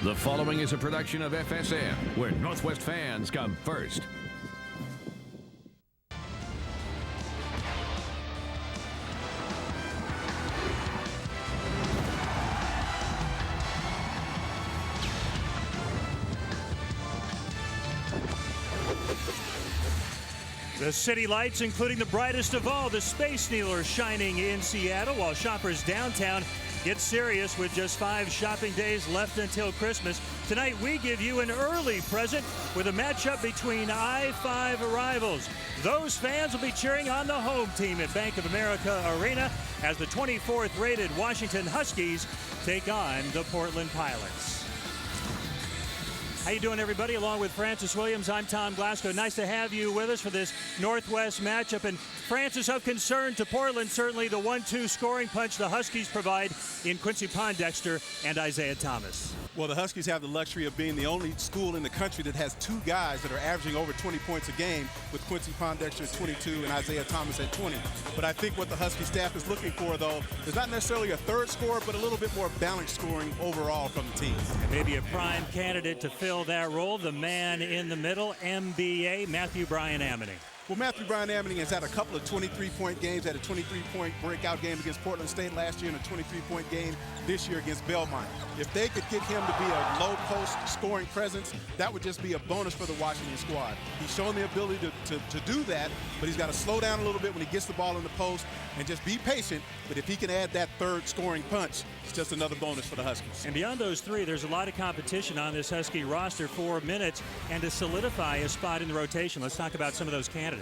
The following is a production of FSM, where Northwest fans come first. The city lights, including the brightest of all, the Space Needler, shining in Seattle, while shoppers downtown get serious with just 5 shopping days left until Christmas. Tonight, we give you an early present with a matchup between I-5 rivals. Those fans will be cheering on the home team at Bank of America Arena as the 24th rated Washington Huskies take on the Portland Pilots. How you doing, everybody? Along with Francis Williams, I'm Tom Glasgow. Nice to have you with us for this Northwest matchup. And Francis, of concern to Portland, certainly the 1-2 scoring punch the Huskies provide in Quincy Pondexter and Isaiah Thomas. Well, the Huskies have the luxury of being the only school in the country that has 2 guys that are averaging over 20 points a game, with Quincy Pondexter at 22 and Isaiah Thomas at 20. But I think what the Husky staff is looking for, though, is not necessarily a third scorer, but a little bit more balanced scoring overall from the team. And maybe a prime candidate to fill that role, the man in the middle, MBA, Matthew Bryan Amity. Well, Matthew Bryan Amity has had a couple of 23-point games, had a 23-point breakout game against Portland State last year and a 23-point game this year against Belmont. If they could get him to be a low-post scoring presence, that would just be a bonus for the Washington squad. He's shown the ability to do that, but he's got to slow down a little bit when he gets the ball in the post and just be patient. But if he can add that third scoring punch, it's just another bonus for the Huskies. And beyond those 3, there's a lot of competition on this Husky roster for minutes and to solidify a spot in the rotation. Let's talk about some of those candidates.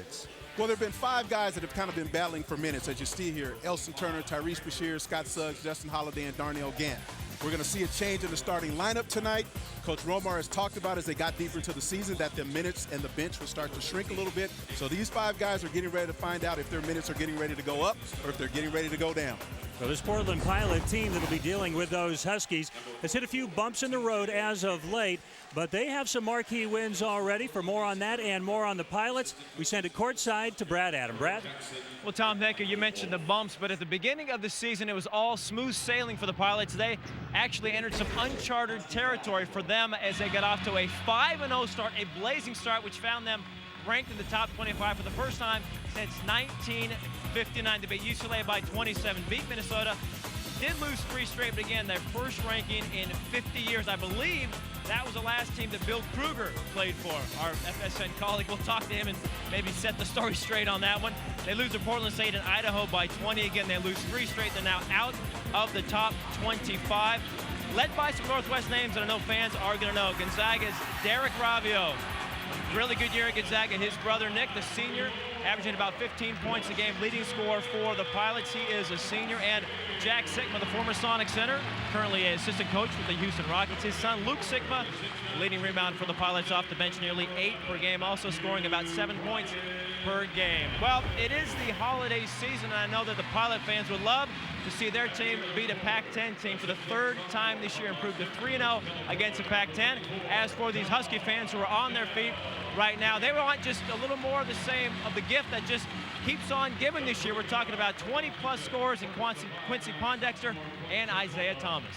Well, there have been 5 guys that have kind of been battling for minutes, as you see here. Elson Turner, Tyrese Bashir, Scott Suggs, Justin Holiday, and Darnell Gant. We're going to see a change in the starting lineup tonight. Coach Romar has talked about as they got deeper into the season that the minutes and the bench will start to shrink a little bit. So these 5 guys are getting ready to find out if their minutes are getting ready to go up or if they're getting ready to go down. So this Portland Pilot team that will be dealing with those Huskies has hit a few bumps in the road as of late, but they have some marquee wins already. For more on that and more on the Pilots, we send it courtside to Brad Adam. Brad? Well, Tom, thank you. You mentioned the bumps, but at the beginning of the season, it was all smooth sailing for the Pilots. They actually entered some uncharted territory for them as they got off to a 5-0 start, a blazing start, which found them ranked in the top 25 for the first time since 1959. They beat UCLA by 27, beat Minnesota, did lose 3 straight, but again, their first ranking in 50 years. I believe that was the last team that Bill Kruger played for, our FSN colleague. We'll talk to him and maybe set the story straight on that one. They lose to Portland State and Idaho by 20. Again, they lose 3 straight. They're now out of the top 25. Led by some Northwest names that I know fans are going to know. Gonzaga's Derek Ravio. Really good year at Gonzaga. His brother Nick, the senior, averaging about 15 points a game, leading scorer for the Pilots. He is a senior. And Jack Sikma, the former Sonic center, currently an assistant coach with the Houston Rockets. His son, Luke Sikma, leading rebound for the Pilots off the bench, nearly 8 per game, also scoring about 7 points per game. Well, it is the holiday season, and I know that the Pilot fans would love to see their team beat a Pac-10 team for the 3rd time this year, improved to 3-0 against the Pac-10. As for these Husky fans who are on their feet right now, they want just a little more of the same, of the gift that just keeps on giving this year. We're talking about 20-plus scores in Quincy Pondexter and Isaiah Thomas.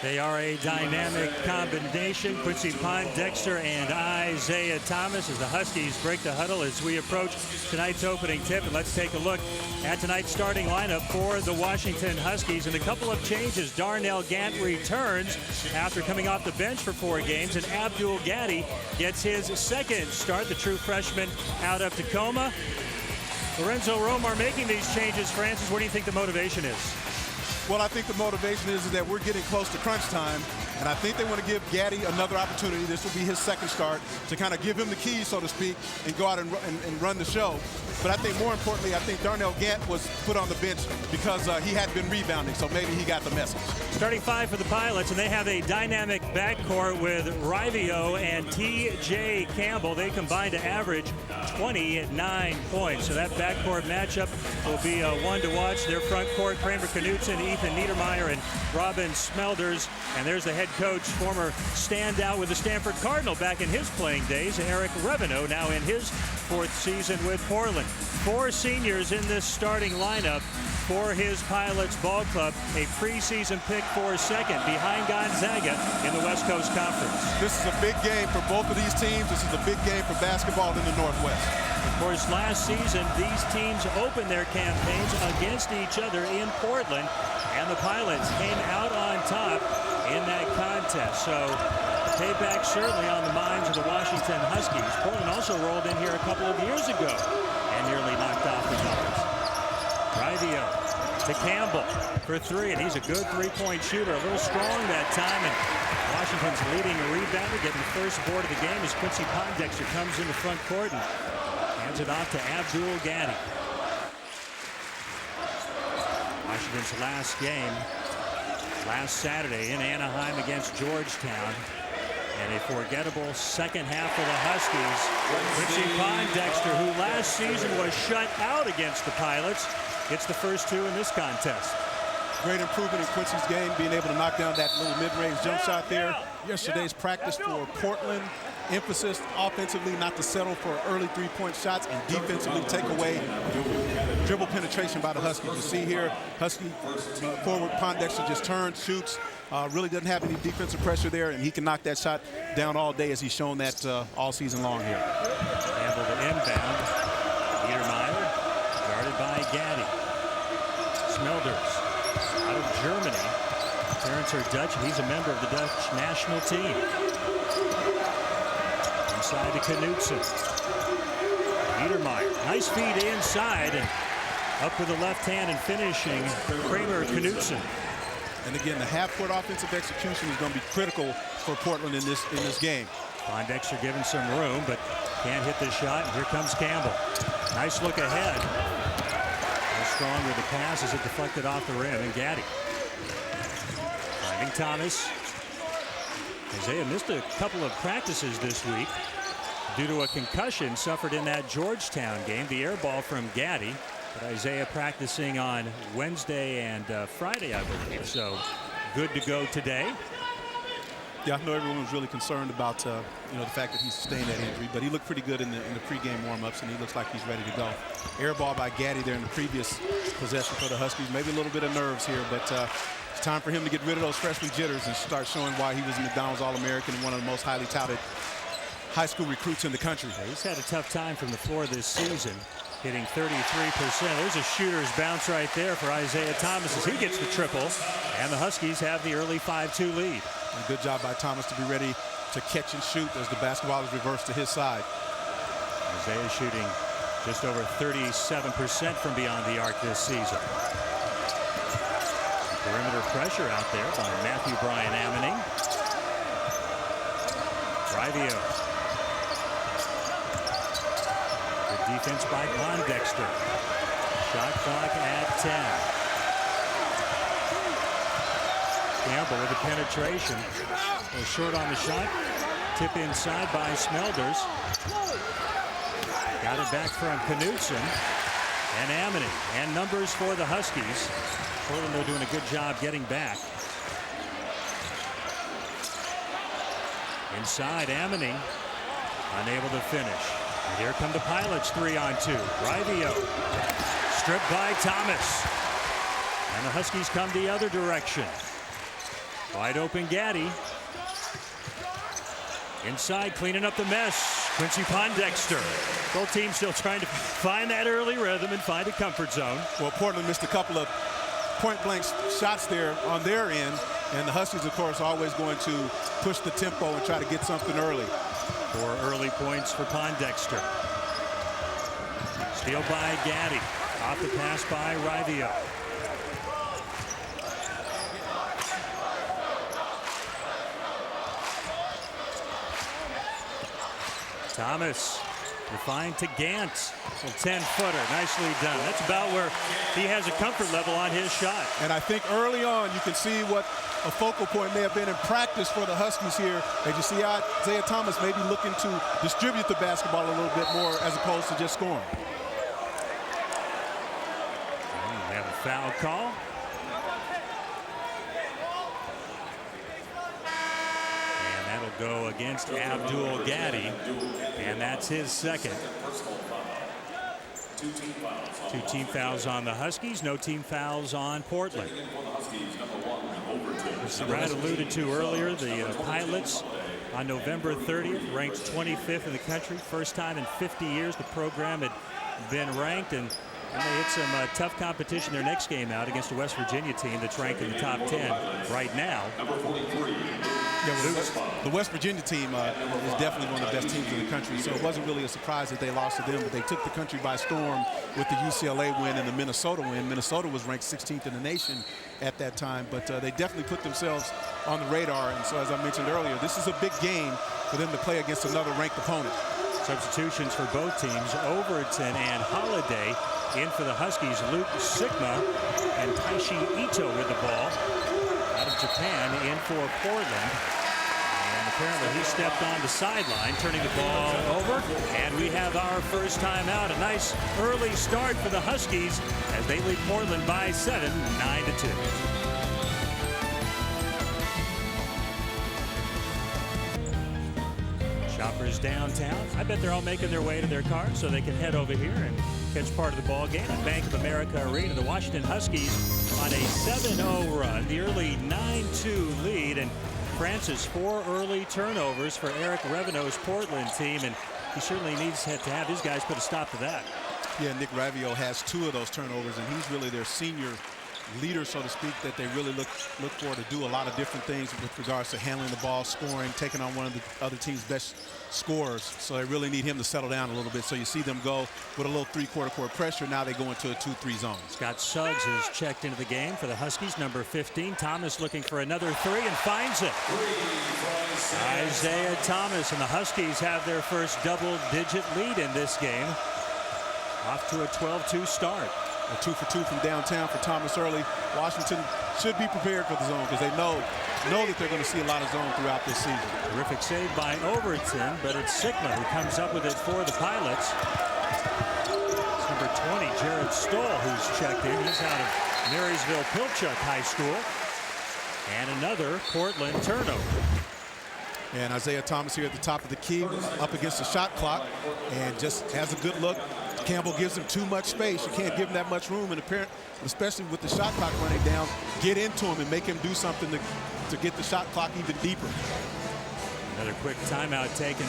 They are a dynamic combination, Quincy Pondexter and Isaiah Thomas, as the Huskies break the huddle as we approach tonight's opening tip. And let's take a look at tonight's starting lineup for the Washington Huskies. And a couple of changes. Darnell Gant returns after coming off the bench for 4 games, and Abdul Gaddy gets his 2nd start, the true freshman out of Tacoma. Lorenzo Romar making these changes. Francis, what do you think the motivation is? Well, I think the motivation is that we're getting close to crunch time, And I think they want to give Gaddy another opportunity. This will be his second start to kind of give him the keys, so to speak, and go out and run the show. But I think more importantly, I think Darnell Gant was put on the bench because he had been rebounding, so maybe he got the message. Starting five for the Pilots, and they have a dynamic backcourt with Rivio and T.J. Campbell. They combined to average 29 points. So that backcourt matchup will be one to watch. Their front court, Kramer Knutson, Ethan Niedermeyer, and Robin Smelders. And there's the head coach, former standout with the Stanford Cardinal back in his playing days, Eric Reveneau, now in his fourth season with Portland. Four seniors in this starting lineup for his Pilots ball club. A preseason pick for second behind Gonzaga in the West Coast Conference. This is a big game for both of these teams. This is a big game for basketball in the Northwest. Of course, last season, these teams opened their campaigns against each other in Portland, and the Pilots came out on top in that contest. So payback certainly on the minds of the Washington Huskies. Portland also rolled in here a couple of years ago and nearly knocked off the Bullets. Rivio to Campbell for three, and he's a good three-point shooter. A little strong that time, and Washington's leading a rebounder, getting the first board of the game as Quincy Pondexter comes into front court and hands it off to Abdul Gaddy. Washington's last game last Saturday in Anaheim against Georgetown. And a forgettable second half for the Huskies. Quincy Pondexter, who last season was shut out against the Pilots, gets the first two in this contest. Great improvement in Quincy's game, being able to knock down that little mid-range jump shot there. Yesterday's practice for Portland. Emphasis offensively not to settle for early three-point shots, and defensively take away dribble penetration by the Huskies. You see here, Husky forward Pondexter just turns, shoots, really doesn't have any defensive pressure there, and he can knock that shot down all day, as he's shown that all season long here. Campbell to inbound. Niedermeyer guarded by Gaddy. Smelders out of Germany. Parents are Dutch, and he's a member of the Dutch national team. Inside to Knutson. Niedermeyer, nice feed inside, and up with the left hand and finishing Kramer Knutson. And again, the half-court offensive execution is going to be critical for Portland in this game. Pondexter given some room, but can't hit the shot, and here comes Campbell. Nice look ahead. Strong with the pass as it deflected off the rim, and Gaddy. Finding Thomas. Isaiah missed a couple of practices this week due to a concussion suffered in that Georgetown game. The air ball from Gaddy, but Isaiah practicing on Wednesday and Friday, I believe. So good to go today. Yeah, I know everyone was really concerned about the fact that he sustained that injury, but he looked pretty good in the pregame warm-ups, and he looks like he's ready to go. Air ball by Gaddy there in the previous possession for the Huskies. Maybe a little bit of nerves here, but it's time for him to get rid of those freshman jitters and start showing why he was a McDonald's All-American and one of the most highly touted high school recruits in the country. Yeah, he's had a tough time from the floor this season, hitting 33%. There's a shooter's bounce right there for Isaiah Thomas as he gets the triple, and the Huskies have the early 5-2 lead. And good job by Thomas to be ready to catch and shoot as the basketball is reversed to his side. Isaiah shooting just over 37% from beyond the arc this season. Perimeter pressure out there by Matthew Bryan Ammoning. Rivio. Good defense by Pondexter. Shot clock at 10. Campbell with the penetration. Short on the shot. Tip inside by Smelders. Got it back from Knutson and Ammoning. And numbers for the Huskies. Portland, they're doing a good job getting back. Inside, Ammoning unable to finish. And here come the Pilots 3-on-2. Rivio stripped by Thomas. And the Huskies come the other direction. Wide open Gaddy. Inside, cleaning up the mess. Quincy Pondexter. Both teams still trying to find that early rhythm and find a comfort zone. Well, Portland missed a couple of point-blank shots there on their end, and the Huskies, of course, are always going to push the tempo and try to get something early. 4 early points for Pondexter. Steal by Gaddy. Off the pass by Rivio. Thomas refined to Gant. So 10-footer, nicely done. That's about where he has a comfort level on his shot. And I think early on you can see what a focal point may have been in practice for the Huskies here. As you see Isaiah Thomas maybe looking to distribute the basketball a little bit more as opposed to just scoring. We have a foul call. Go against Abdul Gaddy, and that's his second. Two team fouls on the Huskies, no team fouls on Portland. As Brad alluded to earlier, the Pilots on November 30th ranked 25th in the country. First time in 50 years the program had been ranked, and they hit some tough competition their next game out against a West Virginia team that's ranked in the top 10 right now. Yeah, the West Virginia team is definitely one of the best teams in the country, so it wasn't really a surprise that they lost to them, but they took the country by storm with the UCLA win and the Minnesota win. Minnesota was ranked 16th in the nation at that time, but they definitely put themselves on the radar, and so as I mentioned earlier, this is a big game for them to play against another ranked opponent. Substitutions for both teams, Overton and Holiday in for the Huskies. Luke Sigma and Taishi Ito with the ball. Out of Japan in for Portland. And apparently he stepped on the sideline, turning the ball over. And we have our first time out. A nice early start for the Huskies as they lead Portland by 7, 9-2. Shoppers downtown. I bet they're all making their way to their cars so they can head over here and catch part of the ball game at Bank of America Arena. The Washington Huskies on a 7-0 run, the early 9-2 lead, and Francis 4 early turnovers for Eric Revenau's Portland team, and he certainly needs to have his guys put a stop to that. Yeah, Nick Ravio has 2 of those turnovers, and he's really their senior leader, so to speak, that they really look for to do a lot of different things with regards to handling the ball, scoring, taking on one of the other team's best scorers. So they really need him to settle down a little bit. So you see them go with a little three-quarter court pressure. Now they go into a 2-3 zone. Scott Suggs has checked into the game for the Huskies, number 15. Thomas looking for another 3 and finds it. Isaiah Thomas and the Huskies have their first double-digit lead in this game. Off to a 12-2 start. A 2 for 2 from downtown for Thomas early. Washington should be prepared for the zone because they know that they're going to see a lot of zone throughout this season. Terrific save by Overton, but it's Sigma who comes up with it for the Pilots. It's number 20, Jared Stoll, who's checked in. He's out of Marysville Pilchuck High School. And another Portland turnover. And Isaiah Thomas here at the top of the key, up against the shot clock, and just has a good look. Campbell gives him too much space. You can't give him that much room, and especially with the shot clock running down, get into him and make him do something to get the shot clock even deeper. Another quick timeout taken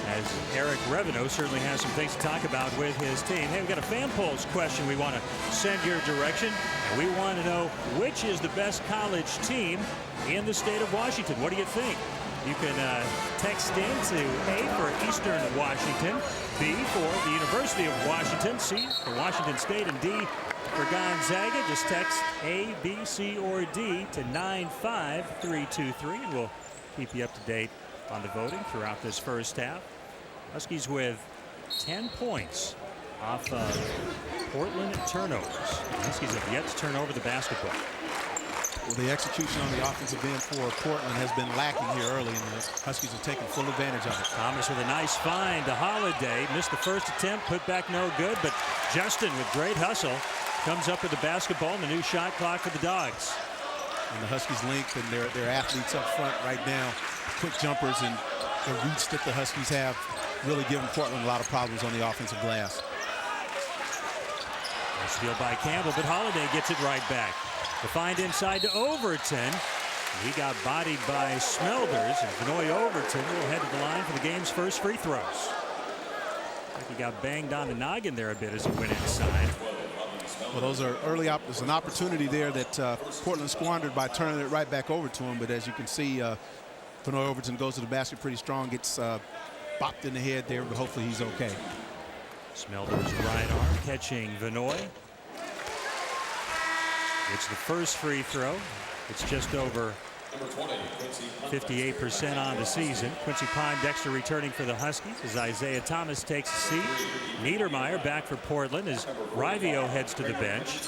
as Eric Revenau certainly has some things to talk about with his team. Hey, we've got a fan polls question we want to send your direction, and we want to know which is the best college team in the state of Washington. What do you think? You can text in to A for Eastern Washington, B for the University of Washington, C for Washington State, and D for Gonzaga. Just text A, B, C, or D to 95323, and we'll keep you up to date on the voting throughout this first half. Huskies with 10 points off of Portland turnovers. The Huskies have yet to turn over the basketball. Well, the execution on the offensive end for Portland has been lacking here early, and the Huskies have taken full advantage of it. Thomas with a nice find to Holiday. Missed the first attempt, put back no good, but Justin with great hustle comes up with the basketball and the new shot clock for the Dogs. And the Huskies' length and their athletes up front right now, quick jumpers and the reach that the Huskies have, really giving Portland a lot of problems on the offensive glass. A steal by Campbell, but Holiday gets it right back. The find inside to Overton. He got bodied by Smelders, and Vanoy Overton will head to the line for the game's first free throws. I think he got banged on the noggin there a bit as he went inside. Well, those are early. There's an opportunity there that Portland squandered by turning it right back over to him. But as you can see, Vanoy Overton goes to the basket pretty strong, gets bopped in the head there, but hopefully he's okay. Smelders' right arm catching Vanoy. It's the first free throw. It's just over 58% on the season. Quincy Pondexter returning for the Huskies as Isaiah Thomas takes a seat. Niedermeyer back for Portland as Rivio heads to the bench.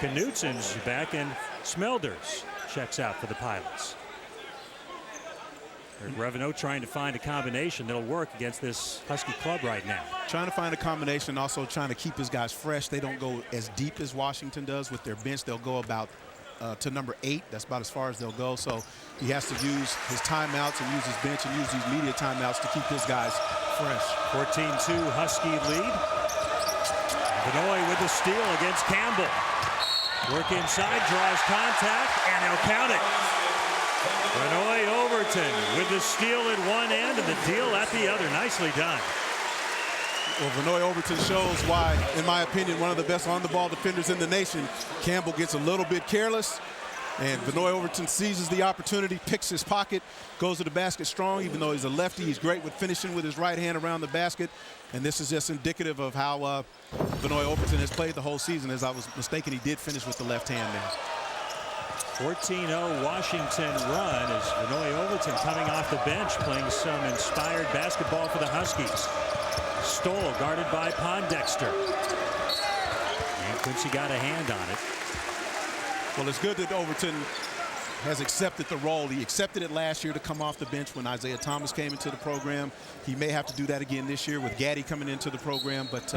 Knutsen's back and Smelders checks out for the Pilots. Revenue trying to find a combination that'll work against this Husky club right now. Trying to find a combination, also trying to keep his guys fresh. They don't go as deep as Washington does with their bench. They'll go about to number 8. That's about as far as they'll go. So he has to use his timeouts and use his bench and use these media timeouts to keep his guys fresh. 14-2 Husky lead. Benoit with the steal against Campbell. Work inside, draws contact, and he'll count it. Benoit Overton with the steal at one end and the deal at the other. Nicely done. Well, Benoit Overton shows why, in my opinion, one of the best on-the-ball defenders in the nation. Campbell gets a little bit careless, and Benoit Overton seizes the opportunity, picks his pocket, goes to the basket strong. Even though he's a lefty, he's great with finishing with his right hand around the basket. And this is just indicative of how Benoit Overton has played the whole season. As I was mistaken, he did finish with the left hand there. 14-0 Washington run as Benoit Overton coming off the bench playing some inspired basketball for the Huskies. Stoll guarded by Pondexter. And Quincy got a hand on it. Well, it's good that Overton has accepted the role. He accepted it last year to come off the bench when Isaiah Thomas came into the program. He may have to do that again this year with Gaddy coming into the program, but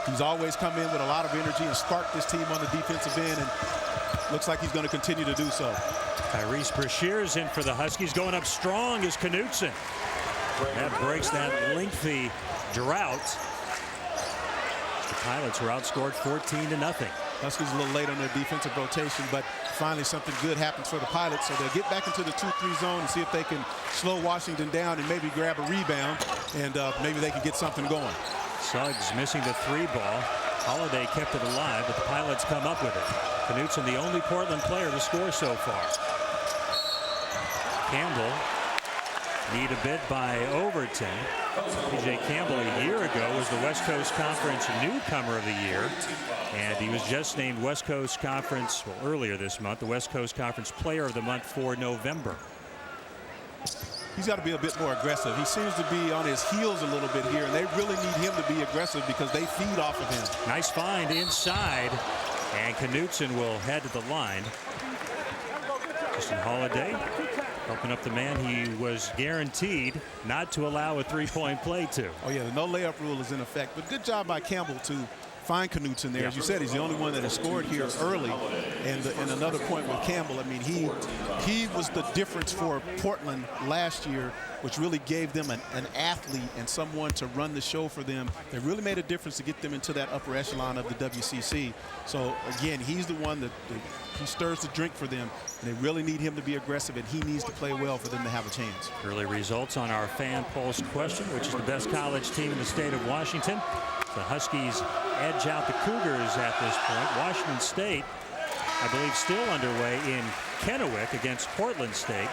he's always come in with a lot of energy and sparked this team on the defensive end, and looks like he's going to continue to do so. Tyrese Brashear's in for the Huskies. Going up strong is Knutsen. That breaks that lengthy drought. The Pilots were outscored 14-0. Huskies a little late on their defensive rotation, but finally something good happens for the Pilots. So they'll get back into the 2-3 zone and see if they can slow Washington down and maybe grab a rebound, and maybe they can get something going. Suggs missing the 3 ball. Holiday kept it alive, but the Pilots come up with it. Knutsen, the only Portland player to score so far. Campbell, need a bit by Overton. P.J. Campbell a year ago was the West Coast Conference Newcomer of the Year, and he was just named West Coast Conference, well, earlier this month, the West Coast Conference Player of the Month for November. He's got to be a bit more aggressive. He seems to be on his heels a little bit here, and they really need him to be aggressive because they feed off of him. Nice find inside, and Knutsen will head to the line. Justin Holiday helping up the man he was guaranteed not to allow a three-point play to. Oh, yeah, the no layup rule is in effect, but good job by Campbell to find Knutsen there. As you said, he's the only one that has scored here early. And another point with Campbell, I mean, he was the difference for Portland last year, which really gave them an athlete and someone to run the show for them. They really made a difference to get them into that upper echelon of the WCC. So, again, he's the one that he stirs the drink for them. And they really need him to be aggressive, and he needs to play well for them to have a chance. Early results on our fan pulse question, which is the best college team in the state of Washington. The Huskies edge out the Cougars at this point. Washington State, I believe, still underway in Kennewick against Portland State.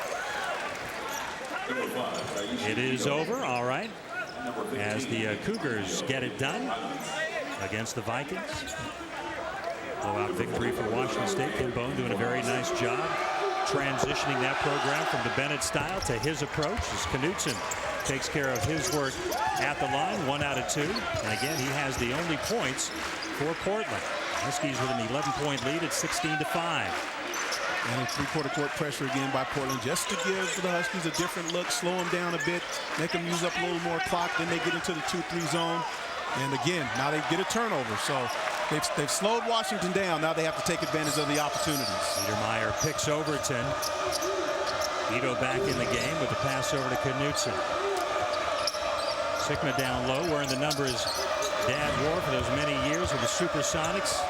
It is over, all right, as the Cougars get it done against the Vikings. Blowout victory for Washington State. Ken Bone doing a very nice job transitioning that program from the Bennett style to his approach as Knutsen takes care of his work at the line, 1 out of 2. And again, he has the only points for Portland. Huskies with an 11-point lead at 16-5. And a three-quarter court pressure again by Portland just to give the Huskies a different look, slow them down a bit, make them use up a little more clock. Then they get into the 2-3 zone. And again, now they get a turnover. So they've slowed Washington down. Now they have to take advantage of the opportunities. Niedermeyer picks Overton. Ito back in the game with the pass over to Knutsen. Sigma down low, wearing the number his dad wore for those many years with the Supersonics.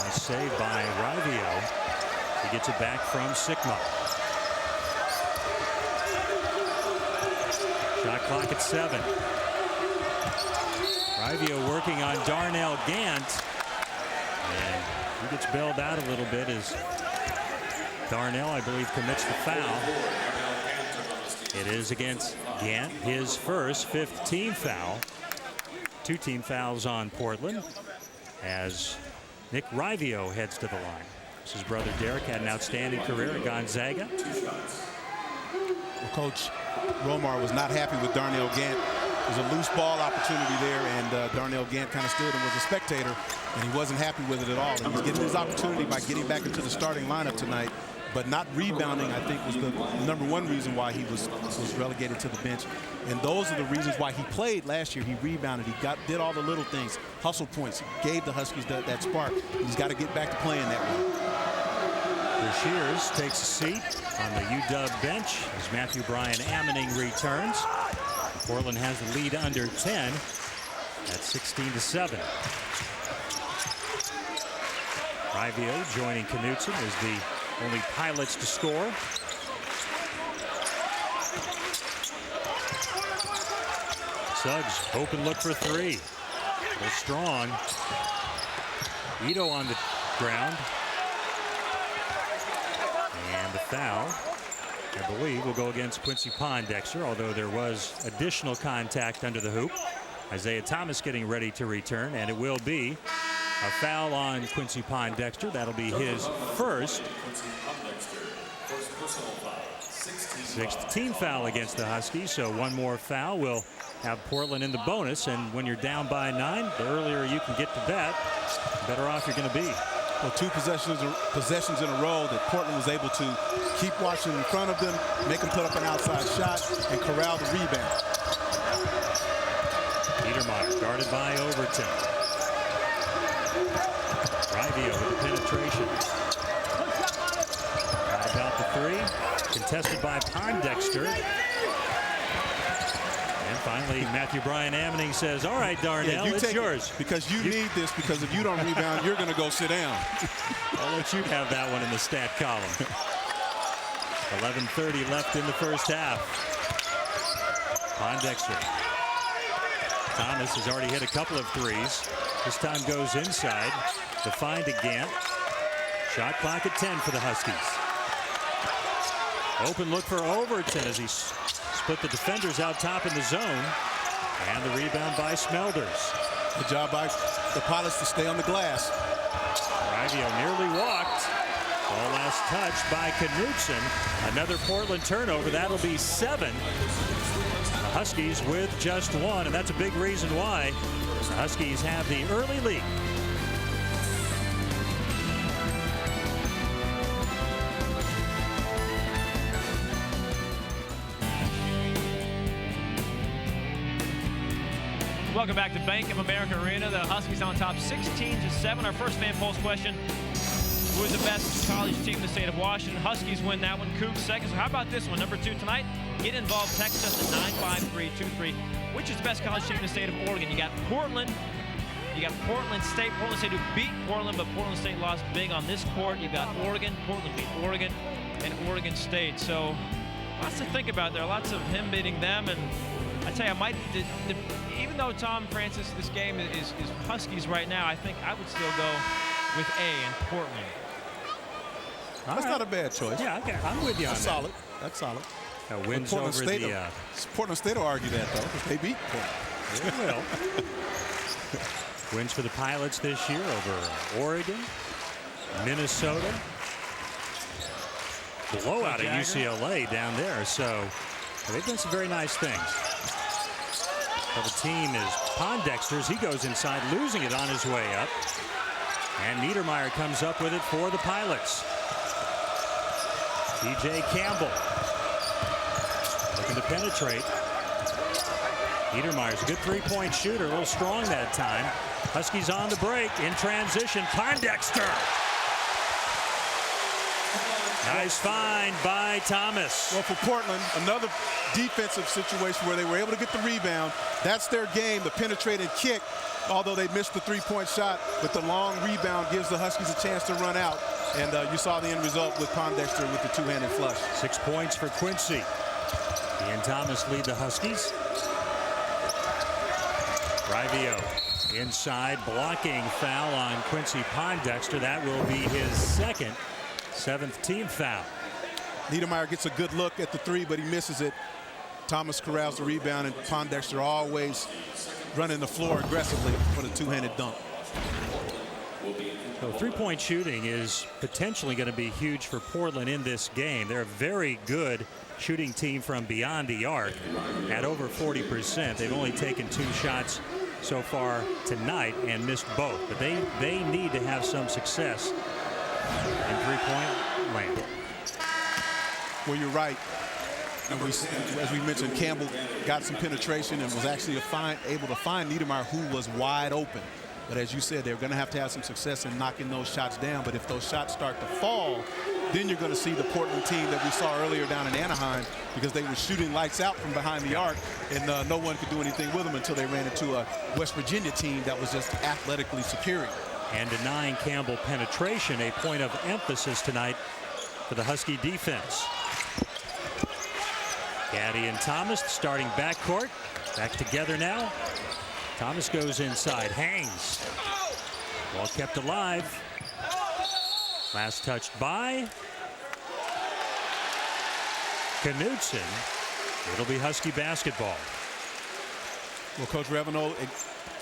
Nice save by Rivio. He gets it back from Sigma. Shot clock at 7. Rivio working on Darnell Gant. And he gets bailed out a little bit as Darnell, I believe, commits the foul. It is against Gant, his first 5th team foul. 2 team fouls on Portland as Nick Rivio heads to the line. His brother Derek had an outstanding career at Gonzaga. Well, Coach Romar was not happy with Darnell Gant. There's a loose ball opportunity there, and Darnell Gant kind of stood and was a spectator, and he wasn't happy with it at all. And he's getting his opportunity by getting back into the starting lineup tonight, but not rebounding, I think, was the #1 reason why he was relegated to the bench. And those are the reasons why he played last year. He rebounded. He did all the little things, hustle points. He gave the Huskies that spark. He's got to get back to playing that way. Shears takes a seat on the UW bench as Matthew Bryan Ammoning returns. Portland has the lead under 10 at 16-7. Rivio joining Knutson as the only Pilots to score. Suggs, open look for three. They're strong. Ito on the ground. And the foul, I believe, will go against Quincy Pondexter, although there was additional contact under the hoop. Isaiah Thomas getting ready to return, and it will be a foul on Quincy Pondexter. That'll be his first. Sixth team foul against the Huskies, so one more foul will have Portland in the bonus. And when you're down by 9, the earlier you can get to that, the better off you're going to be. Well, 2 possessions in a row that Portland was able to keep watching in front of them, make them put up an outside shot, and corral the rebound. Niedermeyer guarded by Overton. Rivio with the penetration. How about the 3? Contested by Pondexter. And finally, Matthew Bryan Ammoning says, all right, Darnell, it's yours. Because you need this, because if you don't rebound, you're going to go sit down. I'll let you have that one in the stat column. 11:30 left in the first half. Pondexter. Thomas has already hit a couple of threes. This time goes inside. The find to Gant. Shot clock at 10 for the Huskies. Open look for Overton as he split the defenders out top in the zone. And the rebound by Smelders. Good job by the Pilots to stay on the glass. Rivio nearly walked. Ball last touch by Knutson. Another Portland turnover. That'll be 7. The Huskies with just 1, and that's a big reason why the Huskies have the early lead. Welcome back to Bank of America Arena. The Huskies on top 16-7. Our first fan polls question: who is the best college team in the state of Washington? Huskies win that one. Cougs second. So how about this one? Number 2 tonight. Get involved. Text us at 95323. Which is the best college team in the state of Oregon? You got Portland. You got Portland State. Portland State who beat Portland, but Portland State lost big on this court. You got Oregon. Portland beat Oregon, and Oregon State. So lots to think about there. Lots of him beating them, and I tell you, even though Tom Francis, this game is Huskies right now, I think I would still go with A in Portland. That's not a bad choice. Yeah, okay. I'm with you on that. Solid. That's solid. Wins over the... Portland State will argue that, though, because they beat Portland. They will. Wins for the Pilots this year over Oregon, Minnesota. Blowout at UCLA down there. So they've done some very nice things. Well, the team is Pondexter's. He goes inside, losing it on his way up. And Niedermeyer comes up with it for the Pilots. DJ Campbell looking to penetrate. Niedermeyer's a good three-point shooter, a little strong that time. Huskies on the break, in transition, Pondexter. Nice find by Thomas. Well, for Portland, another defensive situation where they were able to get the rebound. That's their game, the penetrating kick, although they missed the three-point shot. But the long rebound gives the Huskies a chance to run out. And you saw the end result with Pondexter with the two-handed flush. 6 points for Quincy. He and Thomas lead the Huskies. Rivio inside, blocking foul on Quincy Pondexter. That will be his second, 7th team foul. Niedermeyer gets a good look at the three, but he misses it. Thomas corrals the rebound, and Pondexter always running the floor aggressively for the two-handed dunk. So three-point shooting is potentially going to be huge for Portland in this game. They're a very good shooting team from beyond the arc at over 40%. They've only taken 2 shots so far tonight and missed both. But they need to have some success in three-point land. Well, you're right. As we mentioned, Campbell got some penetration and was actually able to find Niedermeyer, who was wide open. But as you said, they're going to have some success in knocking those shots down. But if those shots start to fall, then you're going to see the Portland team that we saw earlier down in Anaheim, because they were shooting lights out from behind the arc, and no one could do anything with them until they ran into a West Virginia team that was just athletically superior. And denying Campbell penetration, a point of emphasis tonight for the Husky defense. Gaddy and Thomas starting backcourt. Back together now. Thomas goes inside, hangs. Ball kept alive. Last touched by Knutson. It'll be Husky basketball. Well, Coach Revano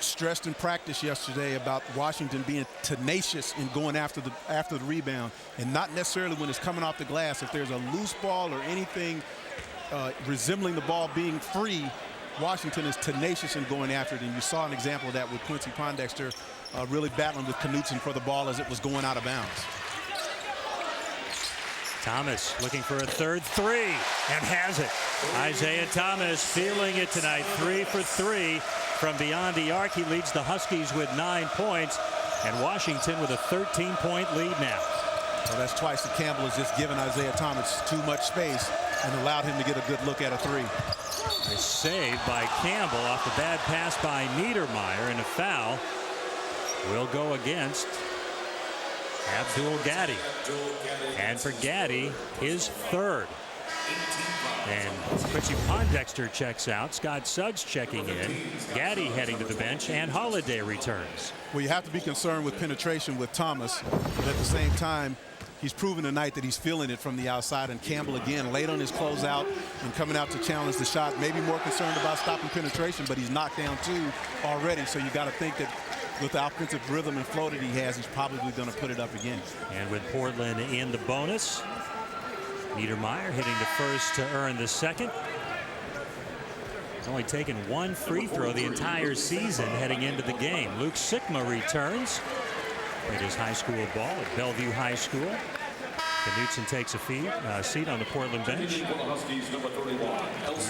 stressed in practice yesterday about Washington being tenacious in going after the rebound, and not necessarily when it's coming off the glass. If there's a loose ball or anything resembling the ball being free, Washington is tenacious in going after it, and you saw an example of that with Quincy Pondexter really battling with Knutson for the ball as it was going out of bounds. Thomas looking for a third three and has it. Isaiah Thomas feeling it tonight. 3 for 3 from beyond the arc. He leads the Huskies with 9 points, and Washington with a 13-point lead now. Well, that's twice that Campbell has just given Isaiah Thomas too much space and allowed him to get a good look at a three. A save by Campbell off the bad pass by Niedermeyer, and a foul will go against Abdul Gaddy. And for Gaddy, his third. And Quincy Pondexter checks out. Scott Suggs checking in. Gaddy heading to the bench, and Holiday returns. Well, you have to be concerned with penetration with Thomas, but at the same time, he's proven tonight that he's feeling it from the outside. And Campbell, again, late on his closeout and coming out to challenge the shot. Maybe more concerned about stopping penetration, but he's knocked down 2 already. So you got to think that with the offensive rhythm and flow that he has, he's probably going to put it up again. And with Portland in the bonus, Niedermeyer hitting the first to earn the second. He's only taken 1 free throw the entire season heading into the game. Luke Sikma returns. Played his high school ball at Bellevue High School. Knutson takes a seat on the Portland bench.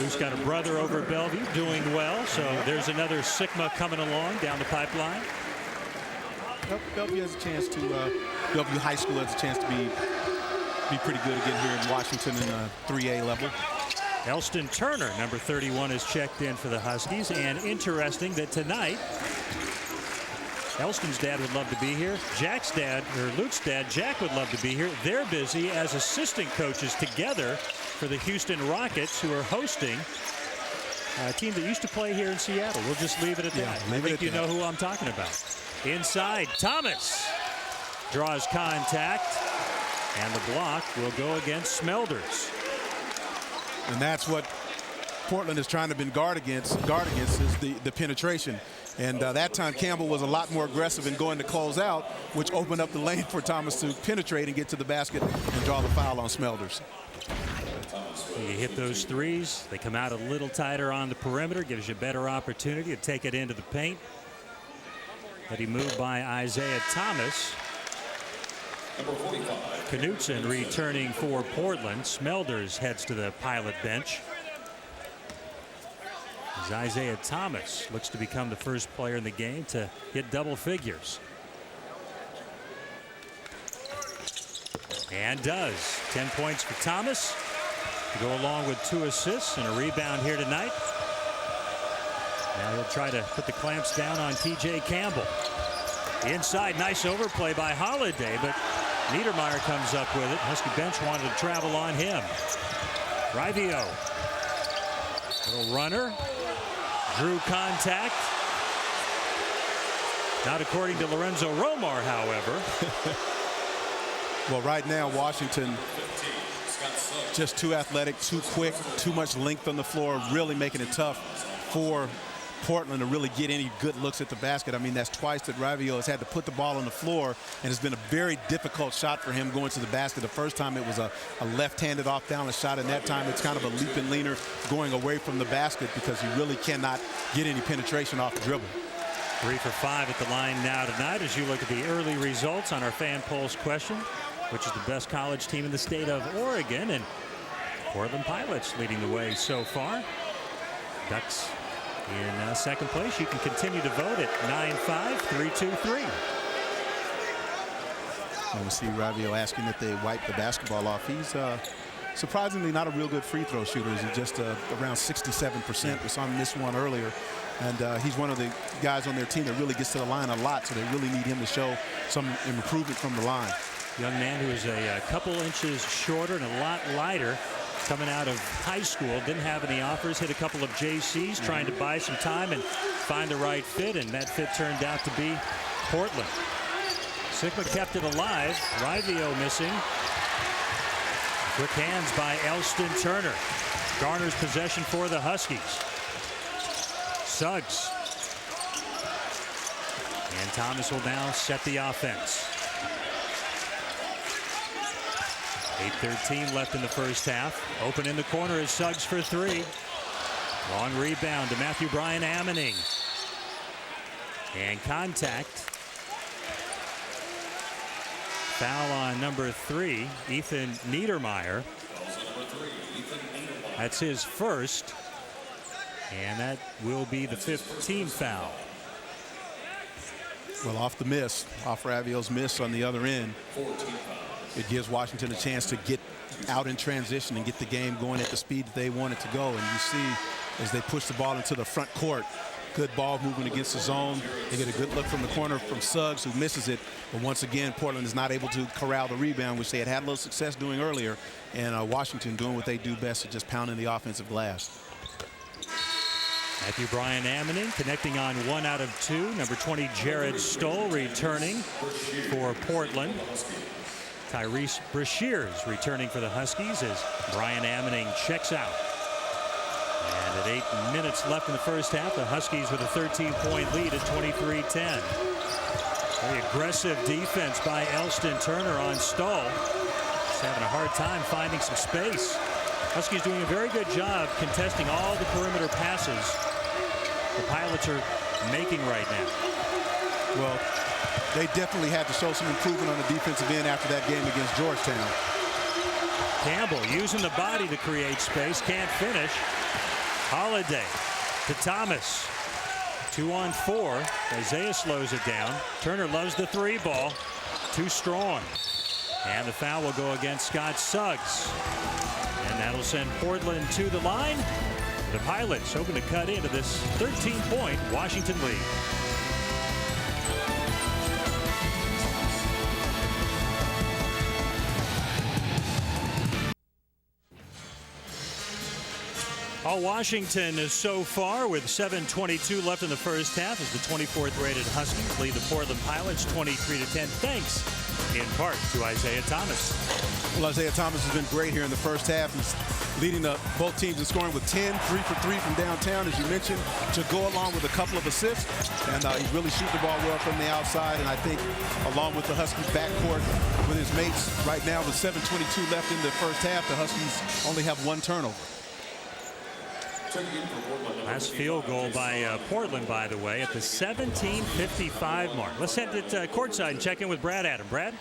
Luke's got a brother over at Bellevue doing well, so there's another Sikma coming along down the pipeline. Bellevue has a chance to, Bellevue High School has a chance to be pretty good again here in Washington in the 3A level. Elston Turner, number 31, is checked in for the Huskies. And interesting that tonight, Elston's dad would love to be here. Jack's dad, or Luke's dad, Jack, would love to be here. They're busy as assistant coaches together for the Houston Rockets, who are hosting a team that used to play here in Seattle. We'll just leave it at that. I think you know who I'm talking about. Inside, Thomas draws contact, and the block will go against Smelders. And that's what Portland is trying to guard against is the penetration. And that time Campbell was a lot more aggressive in going to close out, which opened up the lane for Thomas to penetrate and get to the basket and draw the foul on Smelders. You hit those threes, they come out a little tighter on the perimeter, gives you a better opportunity to take it into the paint. But he moved by Isaiah Thomas. Knutson returning for Portland. Smelders heads to the Pilot bench. As Isaiah Thomas looks to become the first player in the game to hit double figures. And does. 10 points for Thomas to go along with 2 assists and a rebound here tonight. Now he'll try to put the clamps down on TJ Campbell. Inside, nice overplay by Holiday, but Niedermeyer comes up with it. Husky bench wanted to travel on him. Rivio. Little runner. Drew contact. Not according to Lorenzo Romar, however. Well, right now, Washington just too athletic, too quick, too much length on the floor, really making it tough for Portland to really get any good looks at the basket. I mean, that's twice that Ravio has had to put the ball on the floor, and it's been a very difficult shot for him going to the basket. The first time it was a left-handed off-balance shot, and that time it's kind of a leap and leaner going away from the basket because he really cannot get any penetration off the dribble. 3 for 5 at the line now tonight as you look at the early results on our fan polls question, which is the best college team in the state of Oregon, and Portland Pilots leading the way so far. Ducks in second place. You can continue to vote at 95323. And we see Ravio asking that they wipe the basketball off. He's surprisingly not a real good free throw shooter. He's just around 67%. We saw him miss one earlier. And he's one of the guys on their team that really gets to the line a lot, so they really need him to show some improvement from the line. Young man who is a couple inches shorter and a lot lighter, coming out of high school, didn't have any offers, hit a couple of JCs, trying to buy some time and find the right fit, and that fit turned out to be Portland. Sigma kept it alive. Ravio missing. Quick hands by Elston Turner. Garners possession for the Huskies. Suggs. And Thomas will now set the offense. 8:13 left in the first half. Open in the corner is Suggs for 3. Long rebound to Matthew Bryan Ammoning. And contact. Foul on number 3, Ethan Niedermeyer. That's his first. And that will be the 5th team foul. Well, off the miss, off Ravio's miss on the other end, it gives Washington a chance to get out in transition and get the game going at the speed that they want it to go. And you see as they push the ball into the front court, good ball movement against the zone. They get a good look from the corner from Suggs, who misses it. But once again, Portland is not able to corral the rebound, which they had a little success doing earlier. And Washington doing what they do best, of just pounding the offensive glass. Matthew Bryan Ammoning connecting on 1 out of 2. Number 20, Jared Stoll, returning for Portland. Tyrese Brashears returning for the Huskies as Bryan Ammoning checks out. And at 8 minutes left in the first half, the Huskies with a 13-point lead at 23-10. Very aggressive defense by Elston Turner on Stoll. He's having a hard time finding some space. Huskies doing a very good job contesting all the perimeter passes the Pilots are making right now. Well, they definitely had to show some improvement on the defensive end after that game against Georgetown. Campbell using the body to create space, can't finish. Holiday to Thomas. 2 on 4. Isaiah slows it down. Turner loves the 3 ball. Too strong. And the foul will go against Scott Suggs. And that'll send Portland to the line. The Pilots hoping to cut into this 13-point Washington lead. All Washington is so far with 7:22 left in the first half as the 24th rated Huskies lead the Portland Pilots 23-10. Thanks in part to Isaiah Thomas. Well, Isaiah Thomas has been great here in the first half. He's leading both teams in scoring with 10, 3 for 3 from downtown, as you mentioned, to go along with a couple of assists. And he's really shooting the ball well from the outside. And I think along with the Huskies backcourt with his mates right now with 7:22 left in the first half, the Huskies only have 1 turnover. Last field goal by Portland, by the way, at the 17:55 mark. Let's head to courtside and check in with Brad Adam. Brad?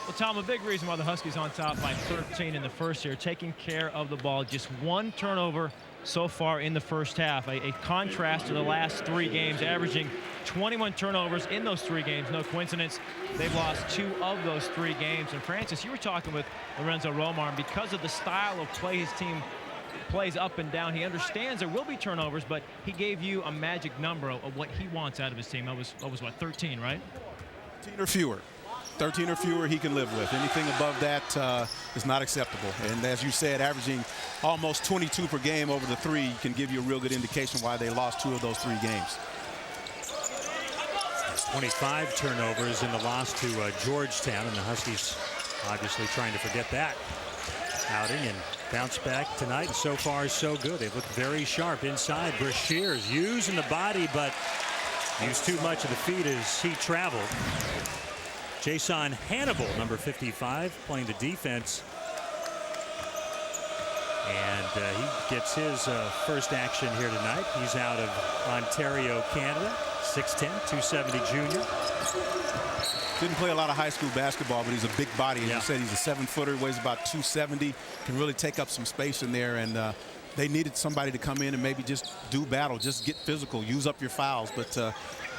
Well, Tom, a big reason why the Huskies on top by 13 in the first here, taking care of the ball. Just 1 turnover so far in the first half. A contrast to the last 3 games, averaging 21 turnovers in those 3 games. No coincidence, they've lost 2 of those 3 games. And Francis, you were talking with Lorenzo Romar, and because of the style of play his team plays up and down, he understands there will be turnovers, but he gave you a magic number of what he wants out of his team. That was what, 13, right? 13 or fewer. 13 or fewer he can live with. Anything above that is not acceptable. And as you said, averaging almost 22 per game over the 3 can give you a real good indication why they lost 2 of those 3 games. 25 turnovers in the loss to Georgetown, and the Huskies obviously trying to forget that outing. And Bounce back tonight, and so far so good. They've looked very sharp inside. Brashear's using the body, but used too much of the feet as he traveled. Jason Hannibal, number 55, playing the defense. And he gets his first action here tonight. He's out of Ontario, Canada. 6'10", 270 junior. Didn't play a lot of high school basketball, but he's a big body. As you said, he's a 7-footer, weighs about 270, can really take up some space in there. And they needed somebody to come in and maybe just do battle, just get physical, use up your fouls, but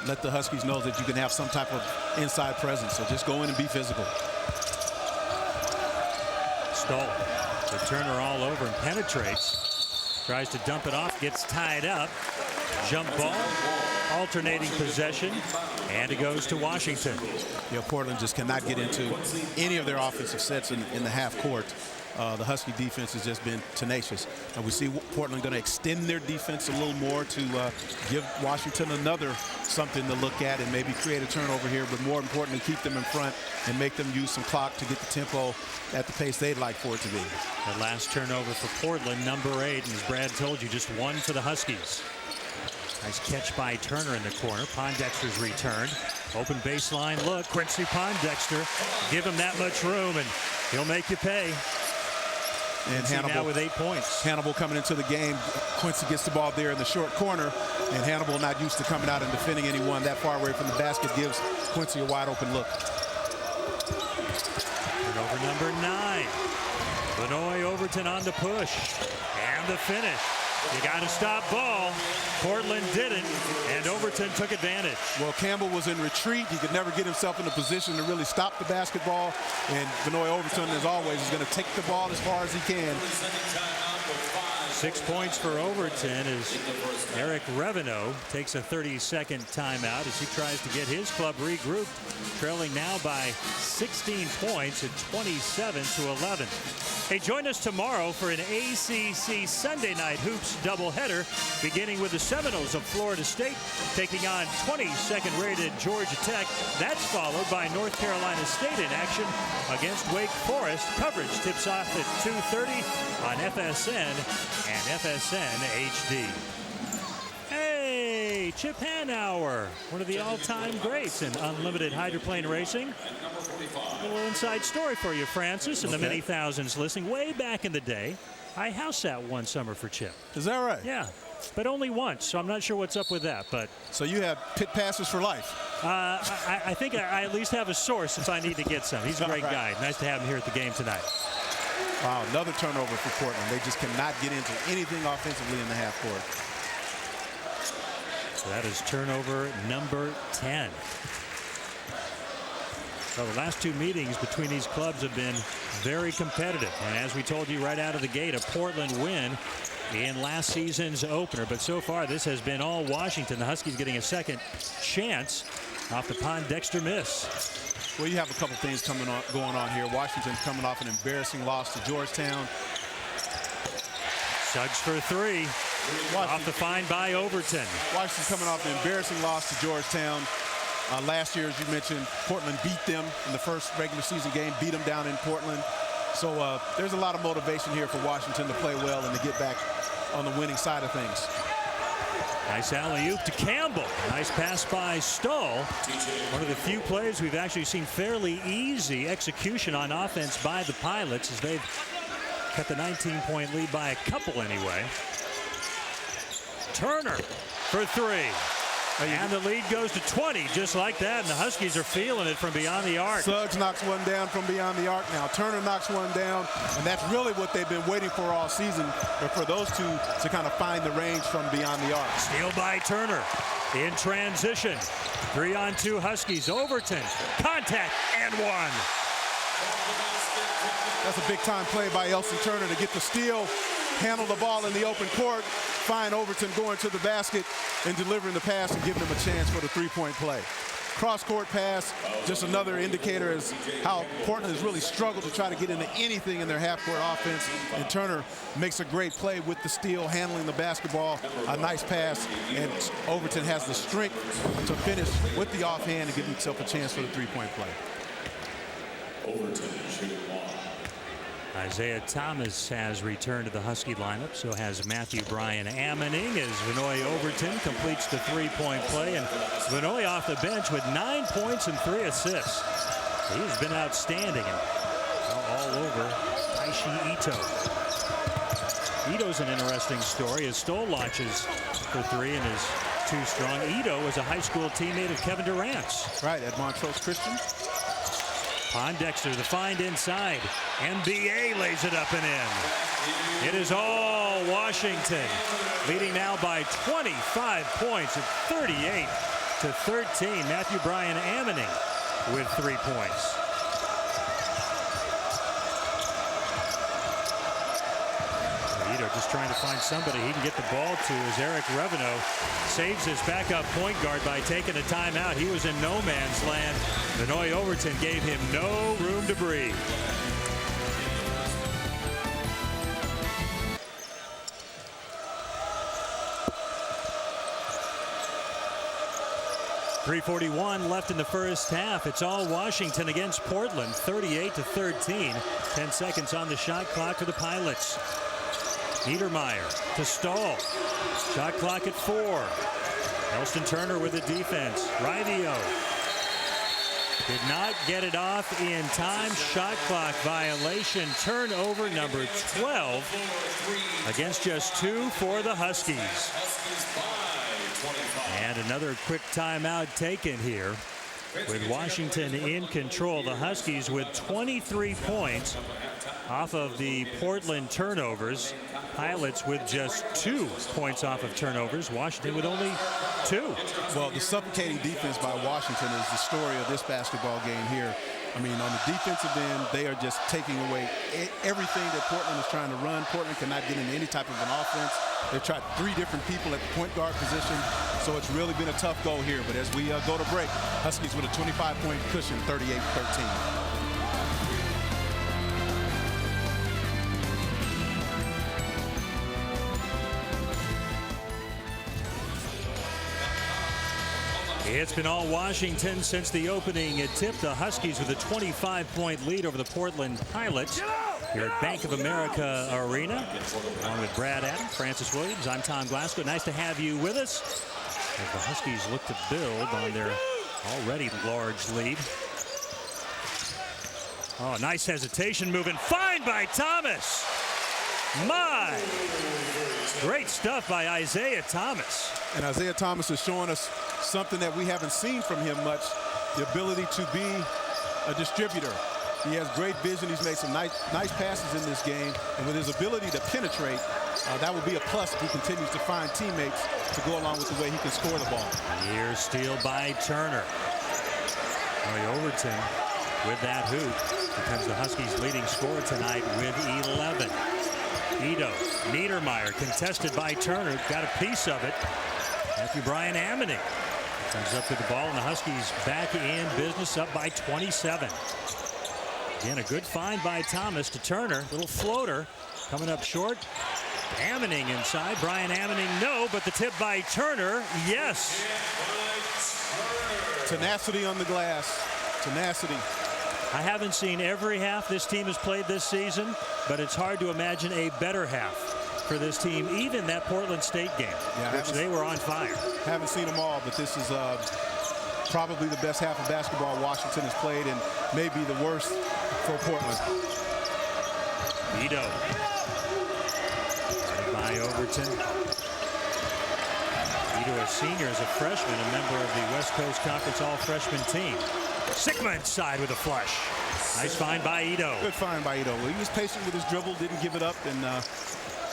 let the Huskies know that you can have some type of inside presence. So just go in and be physical. Stoll. So Turner all over and penetrates. Tries to dump it off, gets tied up. Jump ball, alternating possession, and it goes to Washington. Yeah, Portland just cannot get into any of their offensive sets in the half court. The Husky defense has just been tenacious. And we see Portland going to extend their defense a little more to give Washington another something to look at and maybe create a turnover here, but more importantly, keep them in front and make them use some clock to get the tempo at the pace they'd like for it to be. The last turnover for Portland, number 8, and as Brad told you, just 1 for the Huskies. Nice catch by Turner in the corner. Pondexter's returned. Open baseline look. Quincy Pondexter. Give him that much room and he'll make you pay. And Hannibal now with 8 points. Hannibal coming into the game. Quincy gets the ball there in the short corner, and Hannibal, not used to coming out and defending anyone that far away from the basket, gives Quincy a wide open look. Turnover number 9. Benoit Overton on the push. And the finish. You got to stop ball. Portland didn't, and Overton took advantage. Well, Campbell was in retreat. He could never get himself in a position to really stop the basketball. And Benoit Overton, as always, is going to take the ball as far as he can. 6 points for Overton as Eric Reveneau takes a 30-second timeout as he tries to get his club regrouped, trailing now by 16 points at 27-11. Hey, join us tomorrow for an ACC Sunday Night Hoops doubleheader, beginning with the Seminoles of Florida State taking on 22nd rated Georgia Tech. That's followed by North Carolina State in action against Wake Forest. Coverage tips off at 2:30 on FSN and FSN HD. Hey, Chip Hanauer, one of the all-time greats in unlimited hydroplane racing. A little inside story for you, Francis, and the many thousands listening. Way back in the day, I house sat one summer for Chip. Is that right? Yeah, but only once, so I'm not sure what's up with that. But so you have pit passes for life? I think I at least have a source if I need to get some. He's a great guy. Nice to have him here at the game tonight. Wow, another turnover for Portland. They just cannot get into anything offensively in the half court. So that is turnover number 10. So the last 2 meetings between these clubs have been very competitive. And as we told you right out of the gate, a Portland win in last season's opener. But so far, this has been all Washington. The Huskies getting a second chance off the Pondexter miss. Well, you have a couple things going on here. Washington's coming off an embarrassing loss to Georgetown. Suggs for 3. Off the find by Overton. Washington's coming off an embarrassing loss to Georgetown. Last year, as you mentioned, Portland beat them in the first regular season game, beat them down in Portland. So there's a lot of motivation here for Washington to play well and to get back on the winning side of things. Nice alley-oop to Campbell. Nice pass by Stoll. One of the few plays we've actually seen fairly easy execution on offense by the Pilots as they've cut the 19-point lead by a couple anyway. Turner for 3. And the lead goes to 20 just like that, and the Huskies are feeling it from beyond the arc. Suggs knocks one down from beyond the arc. Now Turner knocks one down, and that's really what they've been waiting for all season, for those two to kind of find the range from beyond the arc. Steal by Turner in transition. 3-on-2 Huskies. Overton, contact, and 1. That's a big-time play by Elsie Turner to get the steal, handle the ball in the open court, find Overton going to the basket and delivering the pass and giving them a chance for the 3-point play. Cross-court pass, just another indicator as how Portland has really struggled to try to get into anything in their half-court offense. And Turner makes a great play with the steal, handling the basketball, a nice pass, and Overton has the strength to finish with the offhand and give himself a chance for the 3-point play. Overton shooting 1. Isaiah Thomas has returned to the Husky lineup. So has Matthew Bryan Ammoning as Vinoy Overton completes the three-point play. And Vinoy off the bench with 9 points and 3 assists. He's been outstanding and all over Taishi Ito. Ito's an interesting story as Stoll launches for 3 and is too strong. Ito was a high school teammate of Kevin Durant's. Right, at Montrose Christian. Pondexter, the find inside. NBA lays it up and in. It is all Washington, leading now by 25 points at 38-13. Matthew Bryan Ammoning with 3 points. Just trying to find somebody he can get the ball to as Eric Reveneau saves his backup point guard by taking a timeout. He was in no man's land. Vinoy Overton gave him no room to breathe. .341 left in the first half. It's all Washington against Portland, 38-13. 10 seconds on the shot clock for the Pilots. Niedermeyer to Stahl. Shot clock at 4. Elston Turner with the defense. Rivio did not get it off in time. Shot clock violation. Turnover number 12 against just 2 for the Huskies. And another quick timeout taken here with Washington in control. The Huskies with 23 points off of the Portland turnovers. Pilots with just 2 points off of turnovers. Washington with only 2. Well, the suffocating defense by Washington is the story of this basketball game here. I mean, on the defensive end, they are just taking away everything that Portland is trying to run. Portland cannot get into any type of an offense. They've tried 3 different people at the point guard position, so it's really been a tough go here. But as we go to break, Huskies with a 25-point cushion, 38-13. It's been all Washington since the opening tip. The Huskies with a 25-point lead over the Portland Pilots here at Bank of America Arena. Along with Brad Adams, Francis Williams, I'm Tom Glasgow. Nice to have you with us as the Huskies look to build on their already large lead. Oh, nice hesitation move and find by Thomas. My, great stuff by Isaiah Thomas. And Isaiah Thomas is showing us something that we haven't seen from him much, the ability to be a distributor. He has great vision. He's made some nice passes in this game. And with his ability to penetrate, that would be a plus if he continues to find teammates to go along with the way he can score the ball. Here, steal by Turner. Overton with that hoop becomes the Huskies' leading scorer tonight with 11. Ito, Niedermeyer contested by Turner, got a piece of it. Matthew Bryan Ammoning comes up with the ball, and the Huskies back in business, up by 27. Again, a good find by Thomas to Turner. Little floater coming up short. Ammoning inside. Bryan Ammoning, no, but the tip by Turner, yes. Tenacity on the glass. Tenacity. I haven't seen every half this team has played this season, but it's hard to imagine a better half for this team, even that Portland State game, which they were on fire. Haven't seen them all, but this is probably the best half of basketball Washington has played, and maybe the worst for Portland. Ito. Guarded by Overton. Ito, a senior, as a freshman, a member of the West Coast Conference All-Freshman team. Sigma inside with a flush. Nice find by Ito. Good find by Ito. He was patient with his dribble, didn't give it up, and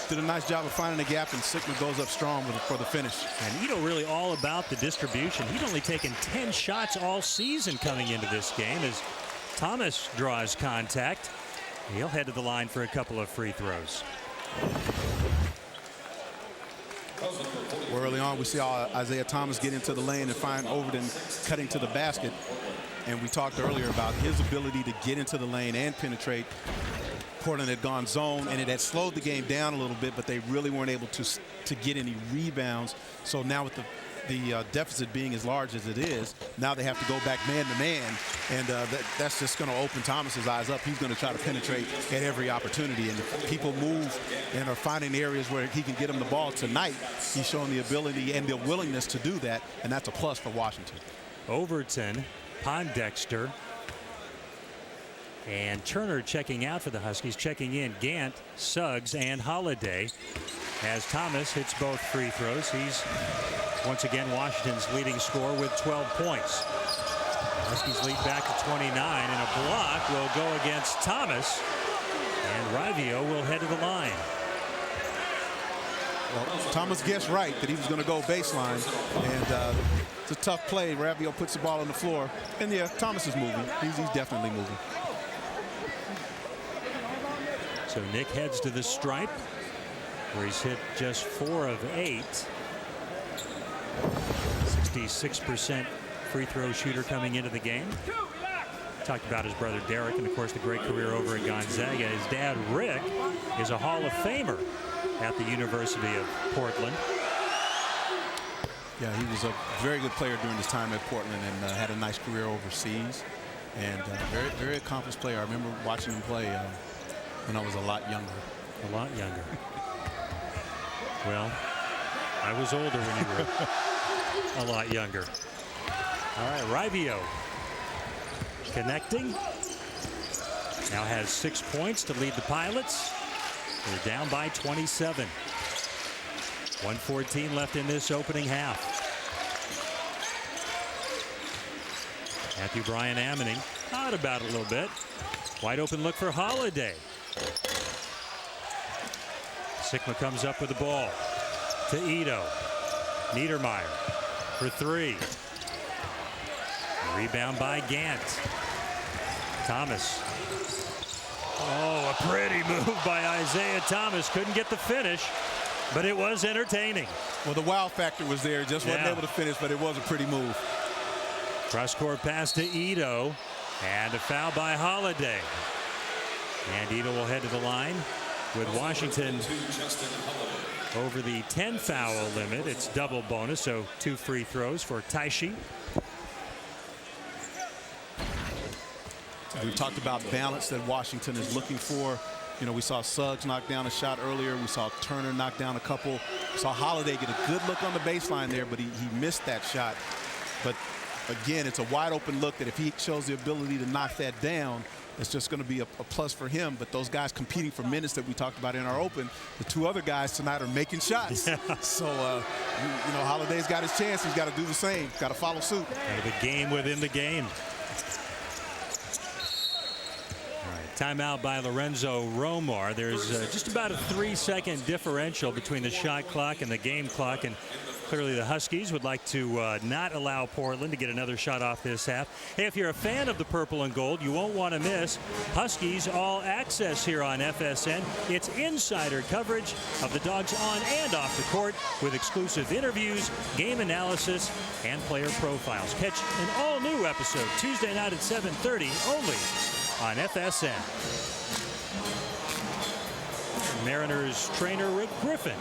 did a nice job of finding the gap, and Sigma goes up strong for the finish. And Ito really all about the distribution. He'd only taken 10 shots all season coming into this game as Thomas draws contact. He'll head to the line for a couple of free throws. Early on, we see Isaiah Thomas get into the lane and find Overton cutting to the basket. And we talked earlier about his ability to get into the lane and penetrate. Portland had gone zone, and it had slowed the game down a little bit, but they really weren't able to get any rebounds. So now with the the deficit being as large as it is, now they have to go back man to man, and that's just going to open Thomas's eyes up. He's going to try to penetrate at every opportunity, and if people move and are finding areas where he can get him the ball tonight, he's shown the ability and the willingness to do that, and that's a plus for Washington. Overton, Pondexter, and Turner checking out for the Huskies. Checking in Gant, Suggs, and Holiday. As Thomas hits both free throws, he's once again Washington's leading scorer with 12 points. Huskies lead back to 29, and a block will go against Thomas, and Rivio will head to the line. Well, Thomas guessed right that he was going to go baseline, and it's a tough play. Rivio puts the ball on the floor, and yeah, Thomas is moving. He's definitely moving. So Nick heads to the stripe, where he's hit just 4 of 8. 66% free throw shooter coming into the game. Talked about his brother Derek, and of course the great career over at Gonzaga. His dad Rick is a Hall of Famer at the University of Portland. Yeah, he was a very good player during his time at Portland, and had a nice career overseas, and very, very accomplished player. I remember watching him play when I was a lot younger. A lot younger. Well, I was older when you were a lot younger. All right, Rivio connecting. Now has 6 points to lead the Pilots. They're down by 27. 1:14 left in this opening half. Matthew Bryan Ammoning thought about it a little bit. Wide open look for Holiday. Sikma comes up with the ball to Ito. Niedermeyer for 3. Rebound by Gant. Thomas. Oh, a pretty move by Isaiah Thomas. Couldn't get the finish, but it was entertaining. Well, the wow factor was there. Just wasn't able to finish, but it was a pretty move. Cross-court pass to Ito, and a foul by Holiday. And Ito will head to the line with Washington over the 10-foul limit. It's double bonus, so 2 free throws for Taishi. We've talked about balance that Washington is looking for. You know, we saw Suggs knock down a shot earlier. We saw Turner knock down a couple. We saw Holiday get a good look on the baseline there, but he missed that shot. But again, it's a wide open look that if he shows the ability to knock that down, it's just going to be a plus for him. But those guys competing for minutes that we talked about in our open, the 2 other guys tonight are making shots. Yeah. So, you know, Holiday's got his chance. He's got to do the same. Got to follow suit. The game within the game. Timeout by Lorenzo Romar. There's just about a 3-second differential between the shot clock and the game clock, and clearly the Huskies would like to not allow Portland to get another shot off this half. Hey, if you're a fan of the purple and gold, you won't want to miss Huskies All Access here on FSN. It's insider coverage of the Dogs on and off the court with exclusive interviews, game analysis, and player profiles. Catch an all-new episode Tuesday night at 7:30 only on FSN. Mariners trainer Rick Griffin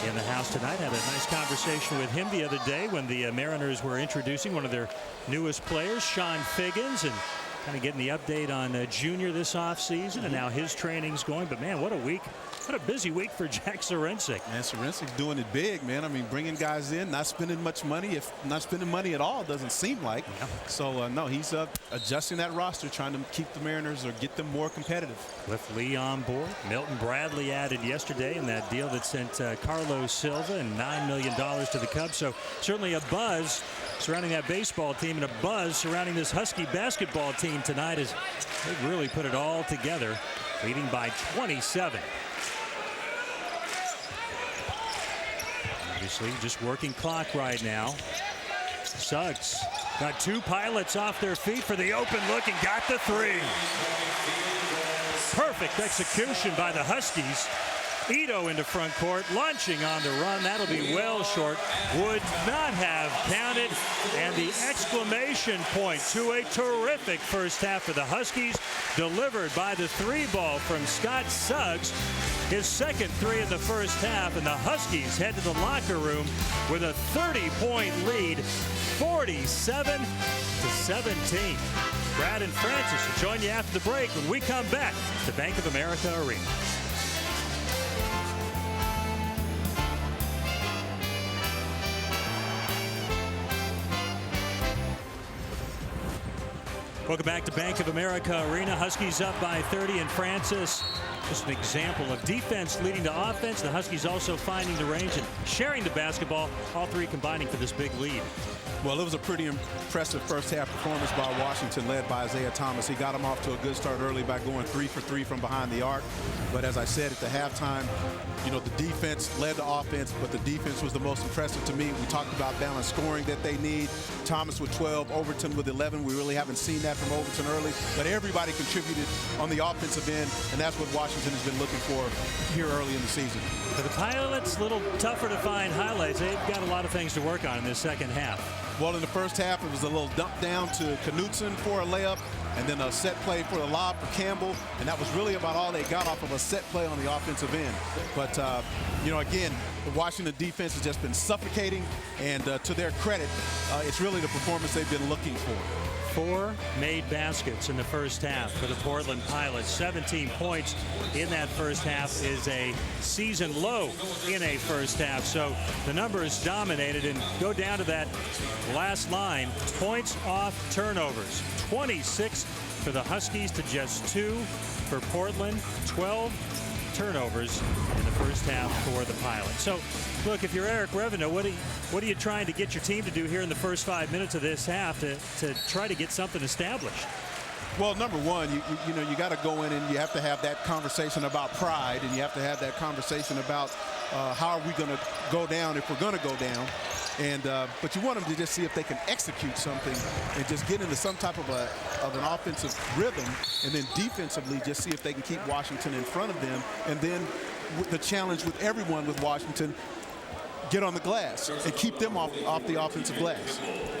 in the house tonight. Had a nice conversation with him the other day when the Mariners were introducing one of their newest players, Sean Figgins, and kind of getting the update on Junior this offseason and how his training's going. But man, what a week. What a busy week for Jack Sarincic. Man, Sarincic's doing it big, man. I mean, bringing guys in, not spending much money. If not spending money at all, doesn't seem like. Yeah. So, no, he's adjusting that roster, trying to keep the Mariners or get them more competitive. With Lee on board. Milton Bradley added yesterday in that deal that sent Carlos Silva and $9 million to the Cubs. So certainly a buzz surrounding that baseball team, and a buzz surrounding this Husky basketball team tonight as they've really put it all together, leading by 27. Obviously, just working clock right now. Suggs got 2 Pilots off their feet for the open look and got the 3. Perfect execution by the Huskies Ito into front court, launching on the run. That'll be well short. Would not have counted. And the exclamation point to a terrific first half for the Huskies, delivered by the three ball from Scott Suggs. His second three in the first half, and the Huskies head to the locker room with a 30-point lead, 47-17. Brad and Francis will join you after the break when we come back to Bank of America Arena. Welcome back to Bank of America Arena. Huskies up by 30, and Francis, just an example of defense leading to offense. The Huskies also finding the range and sharing the basketball, all three combining for this big lead. Well, it was a pretty impressive first half performance by Washington, led by Isaiah Thomas. He got them off to a good start early by going 3 for 3 from behind the arc. But as I said at the halftime, you know, the defense led the offense, but the defense was the most impressive to me. We talked about balanced scoring that they need. Thomas with 12, Overton with 11. We really haven't seen that from Overton early, but everybody contributed on the offensive end, and that's what Washington has been looking for here early in the season. For the Pilots, a little tougher to find highlights. They've got a lot of things to work on in this second half. Well, in the first half, it was a little dump down to Knutson for a layup, and then a set play for the lob for Campbell, and that was really about all they got off of a set play on the offensive end. But, you know, again, the Washington defense has just been suffocating, and to their credit, it's really the performance they've been looking for. 4 made baskets in the first half for the Portland Pilots. 17 points in that first half is a season low in a first half. So the numbers dominated, and go down to that last line. Points off turnovers. 26 for the Huskies to just 2 for Portland. 12 turnovers in the first half for the Pilots. So, look, if you're Eric Revenue, what are you trying to get your team to do here in the first 5 minutes of this half to try to get something established? Well, number one, you know, you got to go in and you have to have that conversation about pride, and you have to have that conversation about how are we going to go down if we're going to go down. And but you want them to just see if they can execute something and just get into some type of an offensive rhythm, and then defensively just see if they can keep Washington in front of them. And then the challenge with everyone with Washington, get on the glass and keep them off the offensive glass.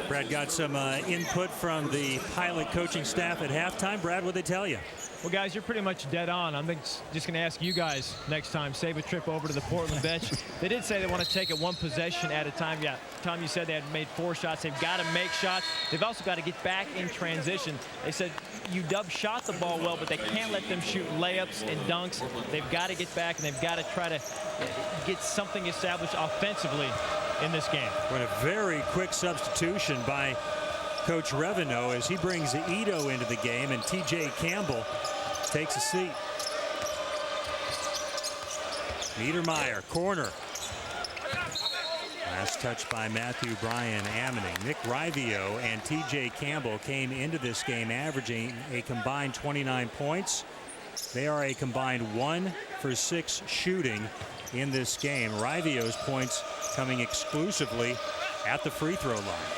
Brad got some input from the Pilot coaching staff at halftime. Brad, what'd they tell you? Well, guys, you're pretty much dead on. I'm just going to ask you guys next time, save a trip over to the Portland bench. They did say they want to take it one possession at a time. Yeah, Tom, you said they had made 4 shots. They've got to make shots. They've also got to get back in transition. They said UW shot the ball well, but they can't let them shoot layups and dunks. They've got to get back, and they've got to try to get something established offensively in this game. What a very quick substitution by Coach Revenue as he brings Ito into the game, and T.J. Campbell takes a seat. Niedermeyer, corner. Last touch by Matthew Bryan Ammoning. Nick Rivio and T.J. Campbell came into this game averaging a combined 29 points. They are a combined 1 for 6 shooting in this game. Rivio's points coming exclusively at the free throw line.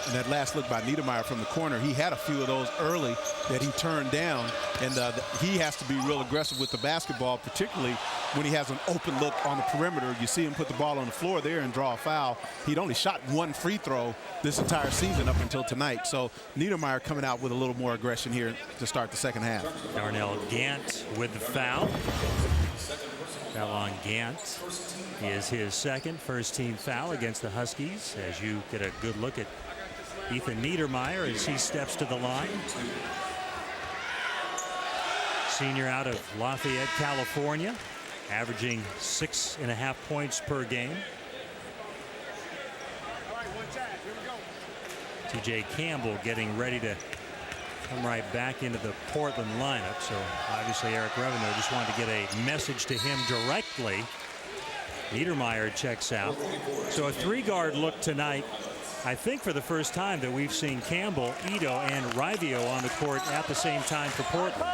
And that last look by Niedermeyer from the corner, he had a few of those early that he turned down, and he has to be real aggressive with the basketball, particularly when he has an open look on the perimeter. You see him put the ball on the floor there and draw a foul. He'd only shot 1 free throw this entire season up until tonight. So Niedermeyer coming out with a little more aggression here to start the second half. Darnell Gant with the foul. Foul on Gant is his second first-team foul against the Huskies, as you get a good look at Ethan Niedermeyer as he steps to the line. Senior out of Lafayette, California, averaging 6.5 points per game. T.J. Campbell getting ready to come right back into the Portland lineup. So obviously Eric Revenue just wanted to get a message to him directly. Niedermeyer checks out. So a 3-guard look tonight. I think for the first time that we've seen Campbell, Ito, and Rivio on the court at the same time for Portland.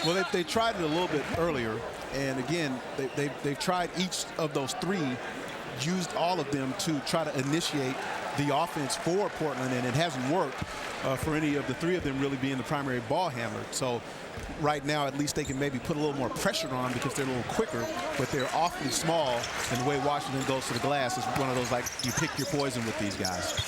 Well, they tried it a little bit earlier, and again, they've tried each of those 3, used all of them to try to initiate the offense for Portland, and it hasn't worked. for any of the three of them really being the primary ball handler. So right now, at least they can maybe put a little more pressure on because they're a little quicker, but they're awfully small. And the way Washington goes to the glass is one of those, like, you pick your poison with these guys.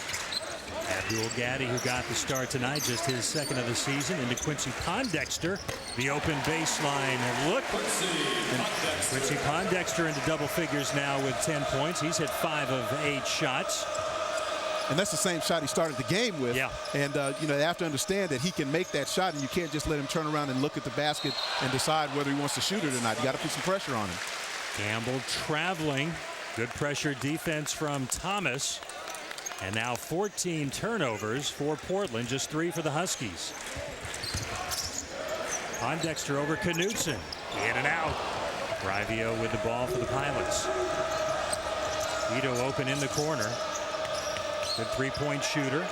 Abdul Gaddy, who got the start tonight, just his second of the season, into Quincy Pondexter. The open baseline look. And Quincy Pondexter into double figures now with 10 points. He's hit 5 of 8 shots. And that's the same shot he started the game with. Yeah. And, you know, they have to understand that he can make that shot, and you can't just let him turn around and look at the basket and decide whether he wants to shoot it or not. You got to put some pressure on him. Campbell traveling. Good pressure defense from Thomas. And now 14 turnovers for Portland, just 3 for the Huskies. Pondexter over Knutson. In and out. Rivio with the ball for the Pilots. Ito open in the corner. Good three-point shooter.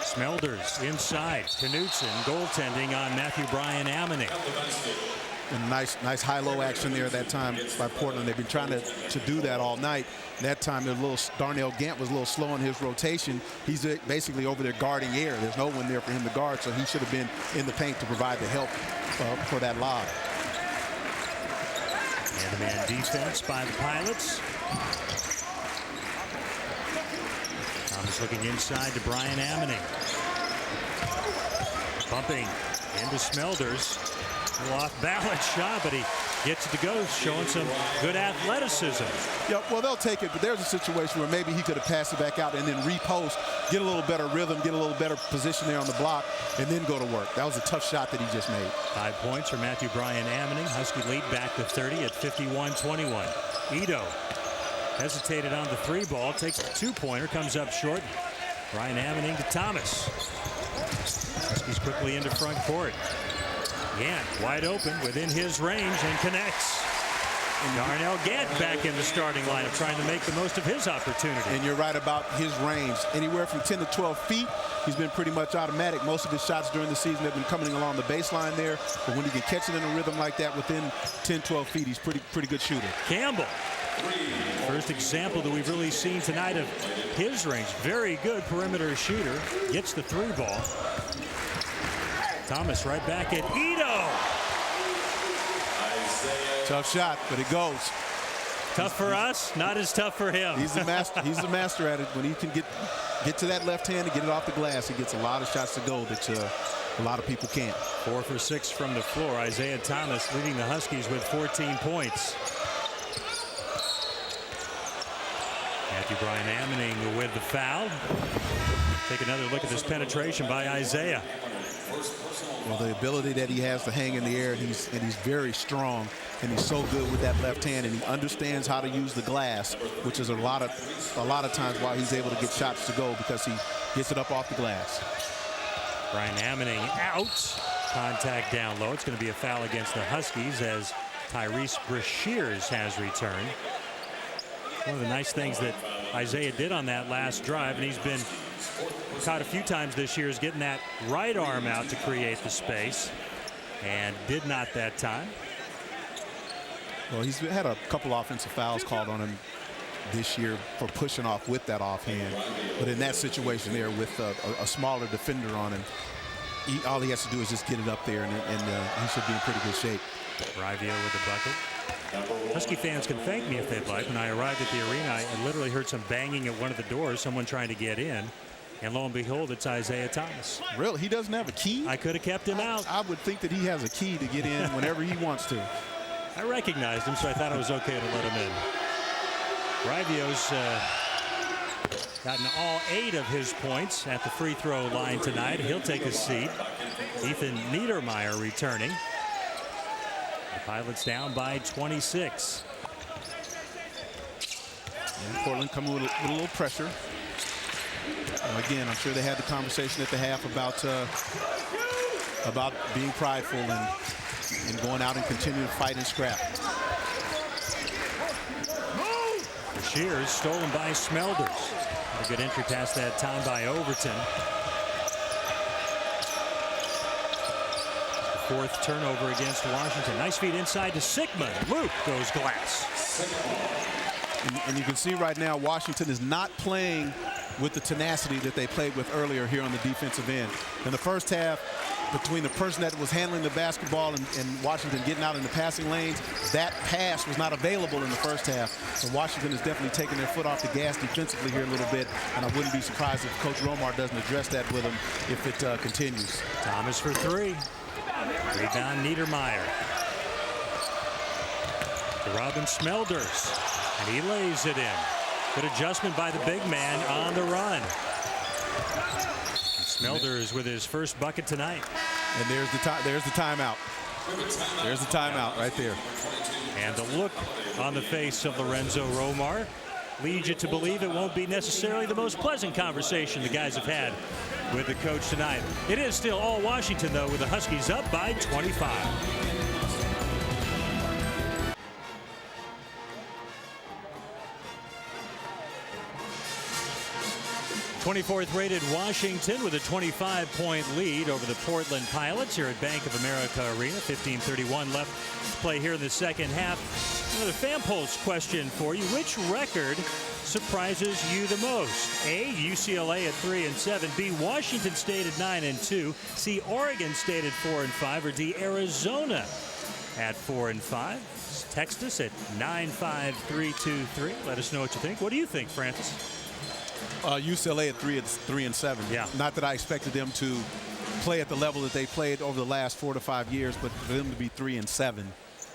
Smelders inside. Knutson goaltending on Matthew Bryan Ammoney. And nice high-low action there that time by Portland. They've been trying to do that all night. That time, Darnell Gant was a little slow in his rotation. He's basically over there guarding air. There's no one there for him to guard, so he should have been in the paint to provide the help for that lob. Man-to-man defense by the Pilots. Thomas looking inside to Bryan Ammoney. Bumping into Smelders. A little off-balance shot, but he gets it to go, showing some good athleticism. Yeah, well, they'll take it, but there's a situation where maybe he could have passed it back out and then repost, get a little better rhythm, get a little better position there on the block, and then go to work. That was a tough shot that he just made. 5 points for Matthew Bryan Ammoney. Husky lead back to 30 at 51-21. Ito hesitated on the 3 ball, takes the 2-pointer, comes up short. Bryan Ammoney to Thomas. Huskies quickly into front court. Gant wide open within his range and connects. And Darnell Gant back in the starting lineup, trying to make the most of his opportunity. And you're right about his range. Anywhere from 10 to 12 feet, he's been pretty much automatic. Most of his shots during the season have been coming along the baseline there. But when he can catch it in a rhythm like that within 10, 12 feet, he's pretty good shooter. Campbell. First example that we've really seen tonight of his range. Very good perimeter shooter. Gets the 3 ball. Thomas right back at Ito. Tough shot, but it goes. Tough for us, not as tough for him. He's the master. He's the master at it. When he can get to that left hand and get it off the glass, he gets a lot of shots to go that a lot of people can't. 4 for 6 from the floor. Isaiah Thomas leading the Huskies with 14 points. Matthew Bryan Ammoney with the foul. Take another look at this penetration by Isaiah. Well, the ability that he has to hang in the air, and he's very strong, and he's so good with that left hand, and he understands how to use the glass, which is a lot of times why he's able to get shots to go, because he gets it up off the glass. Bryan Ammoney out. Contact down low. It's going to be a foul against the Huskies as Tyrese Brashears has returned. One of the nice things that Isaiah did on that last drive, and he's been caught a few times this year, is getting that right arm out to create the space, and did not that time. Well, he's had a couple offensive fouls called on him this year for pushing off with that offhand. But in that situation there with a smaller defender on him, all he has to do is just get it up there, and he should be in pretty good shape. Rivio with the bucket. Husky fans can thank me if they'd like. When I arrived at the arena, I literally heard some banging at one of the doors, someone trying to get in. And lo and behold, it's Isaiah Thomas. Really? He doesn't have a key? I could have kept him out. I would think that he has a key to get in whenever he wants to. I recognized him, so I thought it was okay to let him in. Rivio's gotten all 8 of his points at the free throw line tonight. He'll take a seat. Ethan Niedermeyer returning. The Pilots down by 26. And Portland coming with a little pressure. Again, I'm sure they had the conversation at the half about being prideful and going out and continuing to fight and scrap. Shears stolen by Smelders. A good entry pass that time by Overton. The 4th turnover against Washington. Nice feed inside to Sigmund. Luke goes glass. And you can see right now Washington is not playing with the tenacity that they played with earlier here on the defensive end. In the first half, between the person that was handling the basketball and Washington getting out in the passing lanes, that pass was not available in the first half. So Washington is definitely taking their foot off the gas defensively here a little bit, and I wouldn't be surprised if Coach Romar doesn't address that with them if it continues. Thomas for three. Rebound Niedermeyer. To Robin Smelders, and he lays it in. Good adjustment by the big man on the run. Smelders with his first bucket tonight. And there's the timeout. There's the timeout right there. And the look on the face of Lorenzo Romar leads you to believe it won't be necessarily the most pleasant conversation the guys have had with the coach tonight. It is still all Washington, though, with the Huskies up by 25. 24th rated Washington with a 25-point lead over the Portland Pilots here at Bank of America Arena. 15:31 left to play here in the second half. Another fan pulse question for you. Which record surprises you the most? A, UCLA at 3-7. B, Washington State at 9-2. C, Oregon State at 4-5. Or D, Arizona at 4-5. Text us at 95323. Let us know what you think. What do you think, Francis? UCLA at 3-7. Yeah. Not that I expected them to play at the level that they played over the last 4 to 5 years, but for them to be 3-7,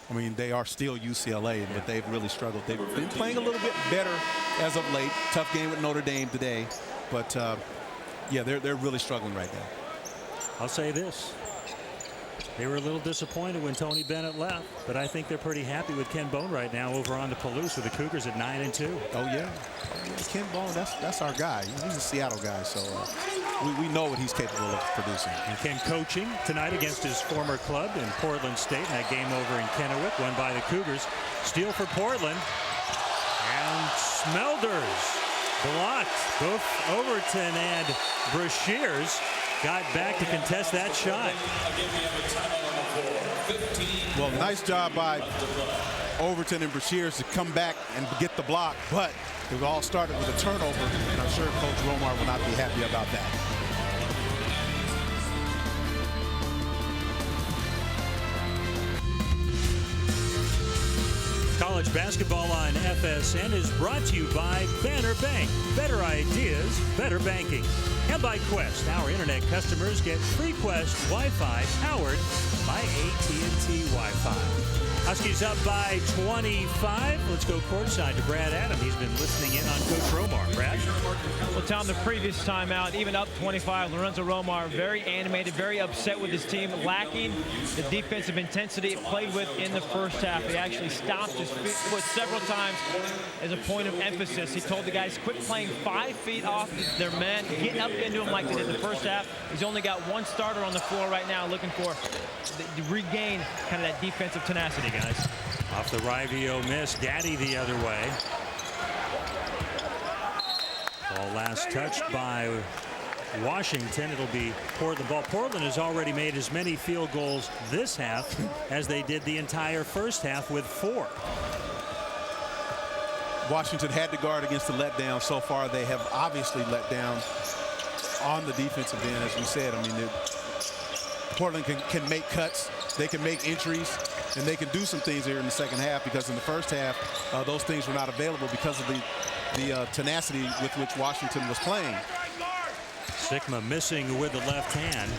I mean, they are still UCLA, but they've really struggled. They've been playing a little bit better as of late. Tough game with Notre Dame today, but yeah, they're really struggling right now. I'll say this. They were a little disappointed when Tony Bennett left, but I think they're pretty happy with Ken Bone right now over on the Palouse with the Cougars at 9-2. Oh yeah, Ken Bone, that's our guy. He's a Seattle guy, so we know what he's capable of producing. And Ken coaching tonight against his former club in Portland State in that game over in Kennewick, won by the Cougars. Steal for Portland, and Smelders blocked. Both Overton and Brashears got back to contest that shot. Well, nice job by Overton and Brashears to come back and get the block, but it all started with a turnover, and I'm sure Coach Romar will not be happy about that. College basketball on FSN is brought to you by Banner Bank. Better ideas, better banking. And by Quest. Our internet customers get free Quest Wi-Fi powered by AT&T Wi-Fi. Huskies up by 25. Let's go courtside to Brad Adam. He's been listening in on Coach Romar. Brad? Well, Tom, the previous timeout, even up 25, Lorenzo Romar very animated, very upset with his team, lacking the defensive intensity it played with in the first half. He actually stopped his foot several times as a point of emphasis. He told the guys, quit playing 5 feet off their men, get up into them like they did in the first half. He's only got one starter on the floor right now looking for to regain kind of that defensive tenacity, guys. Off the Rivio miss, Gaddy the other way. Ball last touched by Washington. It'll be Portland ball. Portland has already made as many field goals this half as they did the entire first half with 4. Washington had to guard against the letdown. So far, they have obviously let down on the defensive end, as we said. I mean, Portland can make cuts, they can make entries, and they can do some things here in the second half, because in the first half, those things were not available because of the tenacity with which Washington was playing. Sigma missing with the left hand.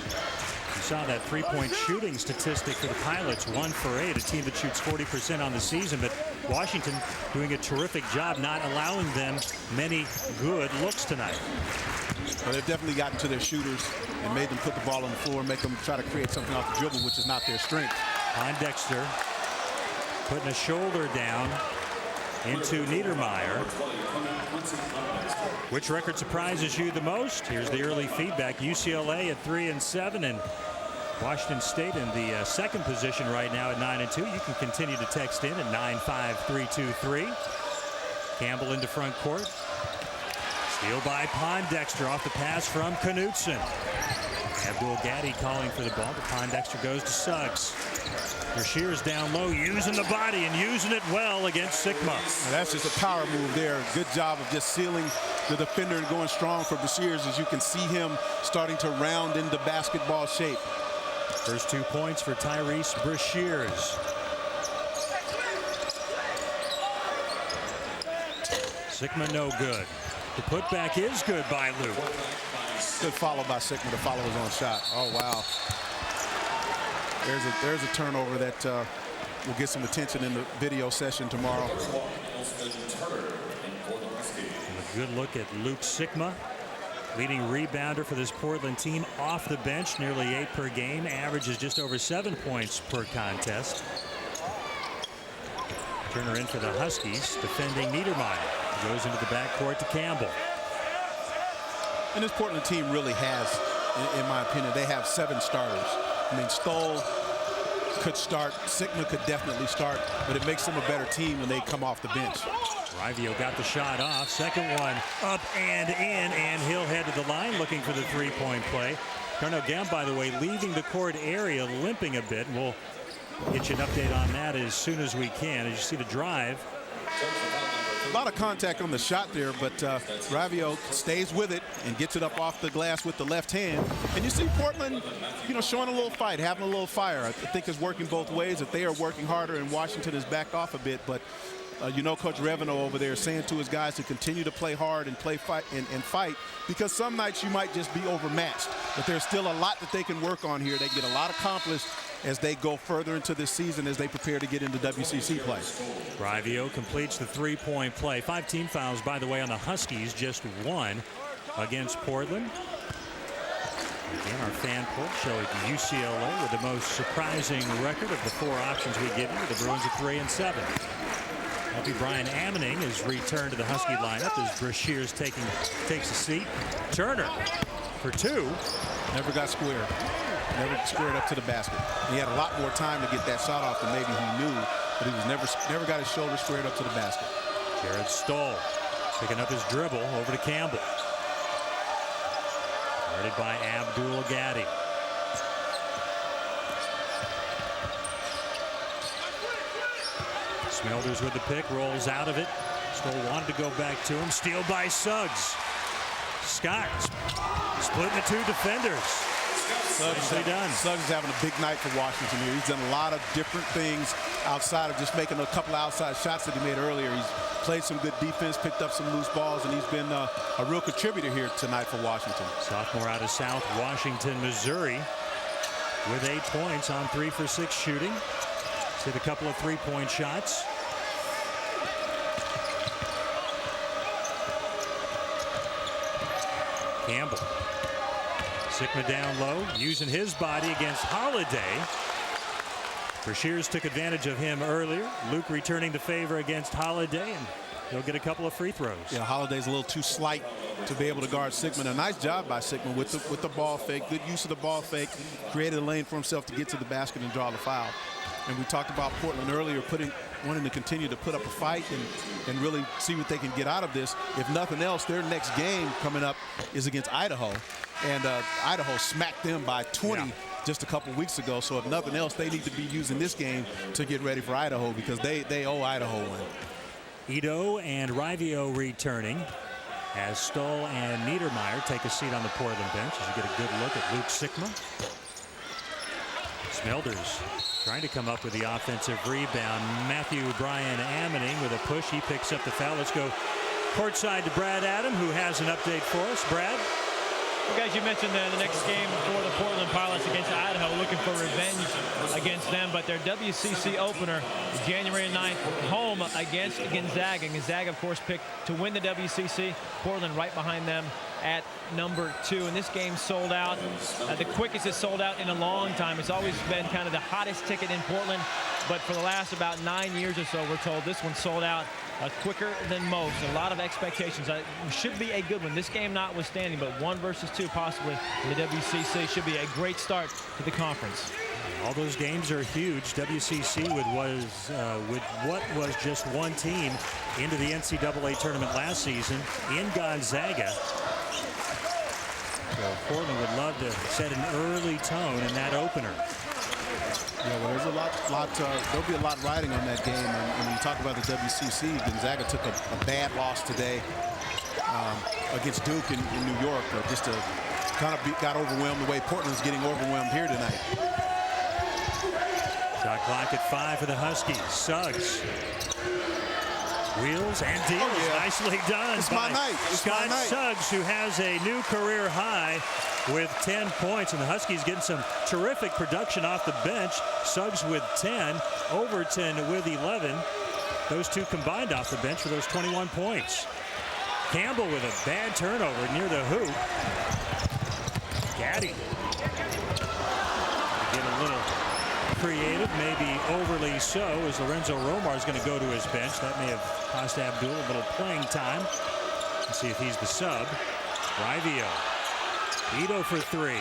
You saw that three-point shooting statistic for the Pilots, 1 for 8, a team that shoots 40% on the season, but Washington doing a terrific job not allowing them many good looks tonight. Well, they've definitely gotten to their shooters and made them put the ball on the floor, make them try to create something off the dribble, which is not their strength. Pondexter putting a shoulder down into Niedermeyer. Which record surprises you the most? Here's the early feedback. UCLA at 3-7 and Washington State in the second position right now at 9-2. You can continue to text in at 95323. Campbell into front court. Steal by Pondexter off the pass from Knutson. Abdul Gaddy calling for the ball, but Pondexter goes to Suggs. Brashears down low, using the body and using it well against Sigma. Now that's just a power move there. Good job of just sealing the defender and going strong for Brashears, as you can see him starting to round into basketball shape. First 2 points for Tyrese Brashears. Sigma no good. The putback is good by Luke. Good follow by Sigma to follow his own shot. Oh, wow. There's a turnover that will get some attention in the video session tomorrow. And a good look at Luke Sigma, leading rebounder for this Portland team off the bench, nearly 8 per game, averages just over 7 points per contest. Turner in for the Huskies, defending Niedermeyer. Goes into the backcourt to Campbell. And this Portland team really has, in my opinion, they have 7 starters. I mean, Stoll could start, Sigma could definitely start, but it makes them a better team when they come off the bench. Rivio got the shot off. Second one up and in, and he'll head to the line looking for the three-point play. Darnell Gam, by the way, leaving the court area, limping a bit. And we'll get you an update on that as soon as we can. As you see the drive. A lot of contact on the shot there, but Rivio stays with it and gets it up off the glass with the left hand. And you see Portland, showing a little fight, having a little fire. I think it's working both ways. That they are working harder, and Washington has backed off a bit. But Coach Reveno over there is saying to his guys to continue to play hard and fight, because some nights you might just be overmatched. But there's still a lot that they can work on here. They get a lot accomplished as they go further into this season, as they prepare to get into WCC play. Rivio completes the three-point play. 5 team fouls, by the way, on the Huskies, just 1 against Portland. Again, our fan poll showing UCLA with the most surprising record of the 4 options we give you. The Bruins at 3-7. Healthy Brian Ammoning is returned to the Husky lineup as Brashears takes a seat. Turner for 2. Never got squared. Never squared up to the basket. He had a lot more time to get that shot off than maybe he knew, but he was never got his shoulder squared up to the basket. Jared Stoll picking up his dribble over to Campbell. Guarded by Abdul Gaddy. Smelders with the pick, rolls out of it. Stoll wanted to go back to him. Steal by Suggs. Scott splitting the 2 defenders. Suggs is having a big night for Washington here. He's done a lot of different things outside of just making a couple of outside shots that he made earlier. He's played some good defense, picked up some loose balls, and he's been a real contributor here tonight for Washington. Sophomore out of South Washington, Missouri, with 8 points on 3 for 6 shooting. He's hit a couple of three-point shots. Campbell. Sigma down low, using his body against Holiday. Brashears took advantage of him earlier. Luke returning the favor against Holiday, and he'll get a couple of free throws. Yeah, Holiday's a little too slight to be able to guard Sigma. A nice job by Sigma with the ball fake. Good use of the ball fake. Created a lane for himself to get to the basket and draw the foul. And we talked about Portland earlier, wanting to continue to put up a fight and really see what they can get out of this. If nothing else, their next game coming up is against Idaho. And Idaho smacked them by 20 just a couple weeks ago. So if nothing else, they need to be using this game to get ready for Idaho, because they owe Idaho one. Ito and Rivio returning as Stoll and Niedermeyer take a seat on the Portland bench as you get a good look at Luke Sigma. Smelders trying to come up with the offensive rebound. Matthew Brian Ammoning with a push. He picks up the foul. Let's go courtside to Brad Adam, who has an update for us. Brad? Well, guys, you mentioned the next game for the Portland Pilots against Idaho, looking for revenge against them, but their WCC opener, January 9th, home against Gonzaga. Gonzaga, of course, picked to win the WCC. Portland right behind them at number 2, and this game sold out. The quickest it's sold out in a long time. It's always been kind of the hottest ticket in Portland, but for the last about 9 years or so, we're told this one sold out quicker than most. A lot of expectations. Should be a good one. This game notwithstanding, but 1 versus 2 possibly in the WCC should be a great start to the conference. All those games are huge. WCC with what was just 1 team into the NCAA tournament last season in Gonzaga. So Portland would love to set an early tone in that opener. Yeah, well, there's a lot. There'll be a lot riding on that game. And when you talk about the WCC, Gonzaga took a bad loss today. against Duke in New York, just to kind of got overwhelmed the way Portland's getting overwhelmed here tonight. Shot clock at 5 for the Huskies. Suggs. Wheels and deals. Oh, yeah. Nicely done. It's my night. It's Scott my night. Suggs, who has a new career high with 10 points. And the Huskies getting some terrific production off the bench. Suggs with 10. Overton with 11. Those two combined off the bench for those 21 points. Campbell with a bad turnover near the hoop. Gaddy. Get a little creative, maybe overly so, as Lorenzo Romar is going to go to his bench. That may have cost Abdul a little playing time. Let's see if he's the sub. Rivio. Ito for 3.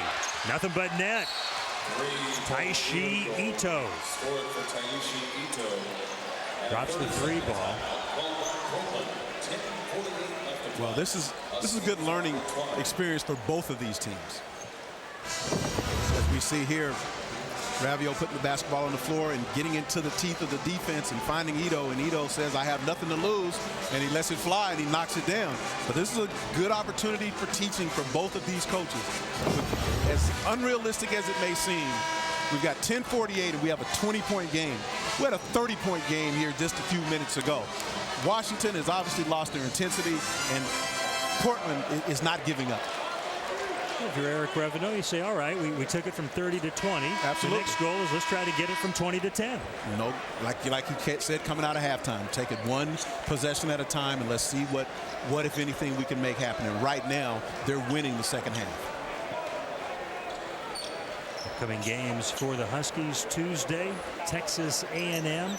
Nothing but net. Taishi Ito. Drops the 3 ball. Well, this is a good learning experience for both of these teams. As we see here, Ravio putting the basketball on the floor and getting into the teeth of the defense and finding Ito, and Ito says, I have nothing to lose, and he lets it fly and he knocks it down. But this is a good opportunity for teaching for both of these coaches. As unrealistic as it may seem, we've got 10:48 and we have a 20-point game. We had a 30-point game here just a few minutes ago. Washington has obviously lost their intensity, and Portland is not giving up. If you're Eric Revenue, you say, all right, we took it from 30 to 20. Absolutely. The next goal is let's try to get it from 20 to 10. You know, like you said, coming out of halftime, take it one possession at a time, and let's see what if anything, we can make happen. And right now, they're winning the second half. Upcoming games for the Huskies Tuesday, Texas A&M.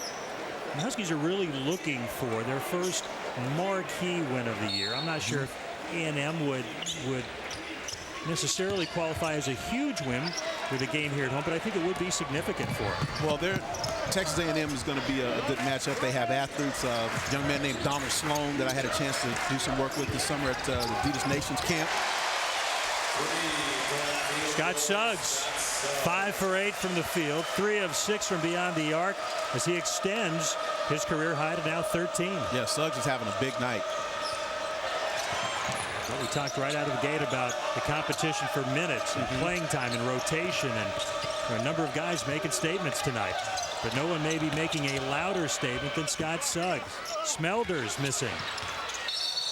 The Huskies are really looking for their first marquee win of the year. I'm not sure if A&M would necessarily qualify as a huge win with a game here at home, but I think it would be significant for them. Well, Texas A&M is going to be a good matchup. They have athletes, a young man named Donald Sloan that I had a chance to do some work with this summer at the Adidas Nations camp. Scott Suggs, 5 for 8 from the field, 3 of 6 from beyond the arc as he extends his career high to now 13. Yeah, Suggs is having a big night. Well, we talked right out of the gate about the competition for minutes and playing time and rotation, and there are a number of guys making statements tonight, but no one may be making a louder statement than Scott Suggs. Smelders missing.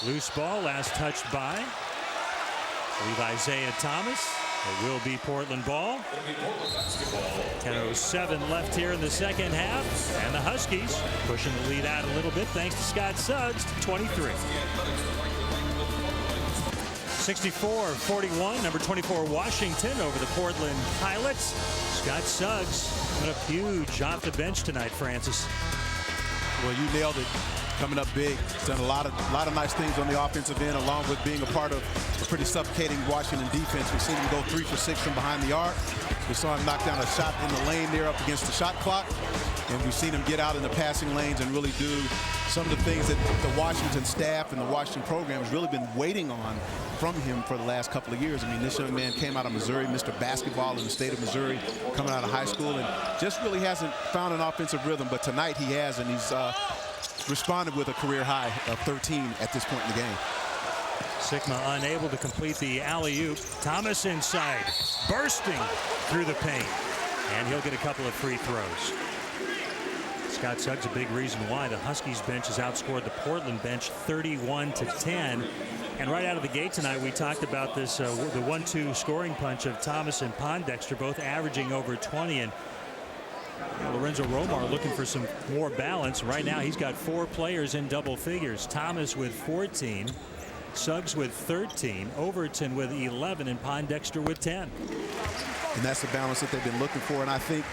Loose ball, last touched by, I believe, Isaiah Thomas. It will be Portland ball. 10:07 left here in the second half, and the Huskies pushing the lead out a little bit thanks to Scott Suggs to 23. 64-41, number 24 Washington over the Portland Pilots. Scott Suggs coming up huge off the bench tonight, Francis. Well, you nailed it. Coming up big. He's done a lot of nice things on the offensive end, along with being a part of a pretty suffocating Washington defense. We've seen him go 3 for 6 from behind the arc. We saw him knock down a shot in the lane there up against the shot clock. And we've seen him get out in the passing lanes and really do some of the things that the Washington staff and the Washington program has really been waiting on from him for the last couple of years. I mean, this young man came out of Missouri, Mr. Basketball in the state of Missouri, coming out of high school, and just really hasn't found an offensive rhythm. But tonight he has, and he's responded with a career high of 13 at this point in the game. Sigma unable to complete the alley-oop. Thomas inside, bursting through the paint, and he'll get a couple of free throws. Scott Suggs, a big reason why the Huskies bench has outscored the Portland bench 31-10. And right out of the gate tonight, we talked about this, the 1-2 scoring punch of Thomas and Pondexter, both averaging over 20. And Lorenzo Romar looking for some more balance. Right now, he's got 4 players in double figures. Thomas with 14, Suggs with 13, Overton with 11, and Pondexter with 10. And that's the balance that they've been looking for. And I think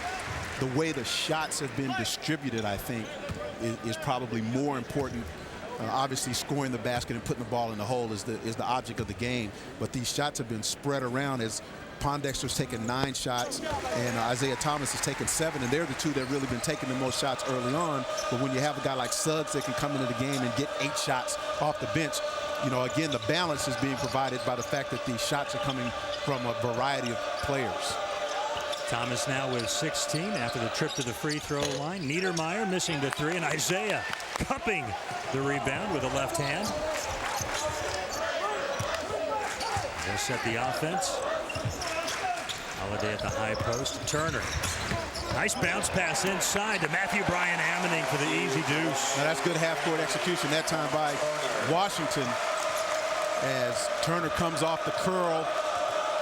the way the shots have been distributed, I think, is probably more important. Obviously, scoring the basket and putting the ball in the hole is the object of the game. But these shots have been spread around as Pondexter's taken 9 shots and Isaiah Thomas has taken 7, and they're the two that have really been taking the most shots early on. But when you have a guy like Suggs that can come into the game and get 8 shots off the bench, you know, again, the balance is being provided by the fact that these shots are coming from a variety of players. Thomas now with 16 after the trip to the free throw line. Niedermeyer missing the 3, and Isaiah cupping the rebound with a left hand. They'll set the offense. Holiday at the high post. Turner. Nice bounce pass inside to Matthew Bryan Ammoning for the easy deuce. Now that's good half-court execution that time by Washington as Turner comes off the curl,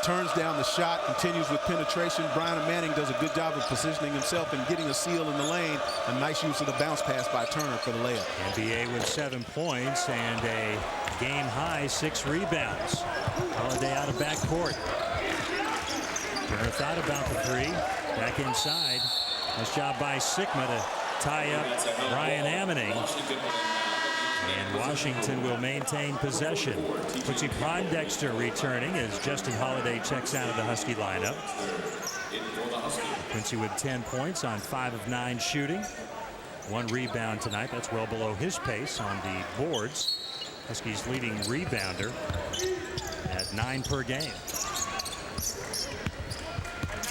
turns down the shot, continues with penetration. Bryan Manning does a good job of positioning himself and getting a seal in the lane. A nice use of the bounce pass by Turner for the layup. NBA with 7 points and a game-high 6 rebounds. Holiday out of backcourt. Turner thought about the three. Back inside. Nice job by Sigma to tie up Bryan Ammoning. And Washington will maintain possession. Quincy Pondexter returning as Justin Holiday checks out of the Husky lineup. Quincy with 10 points on 5 of 9 shooting. 1 rebound tonight. That's well below his pace on the boards. Huskies leading rebounder at 9 per game.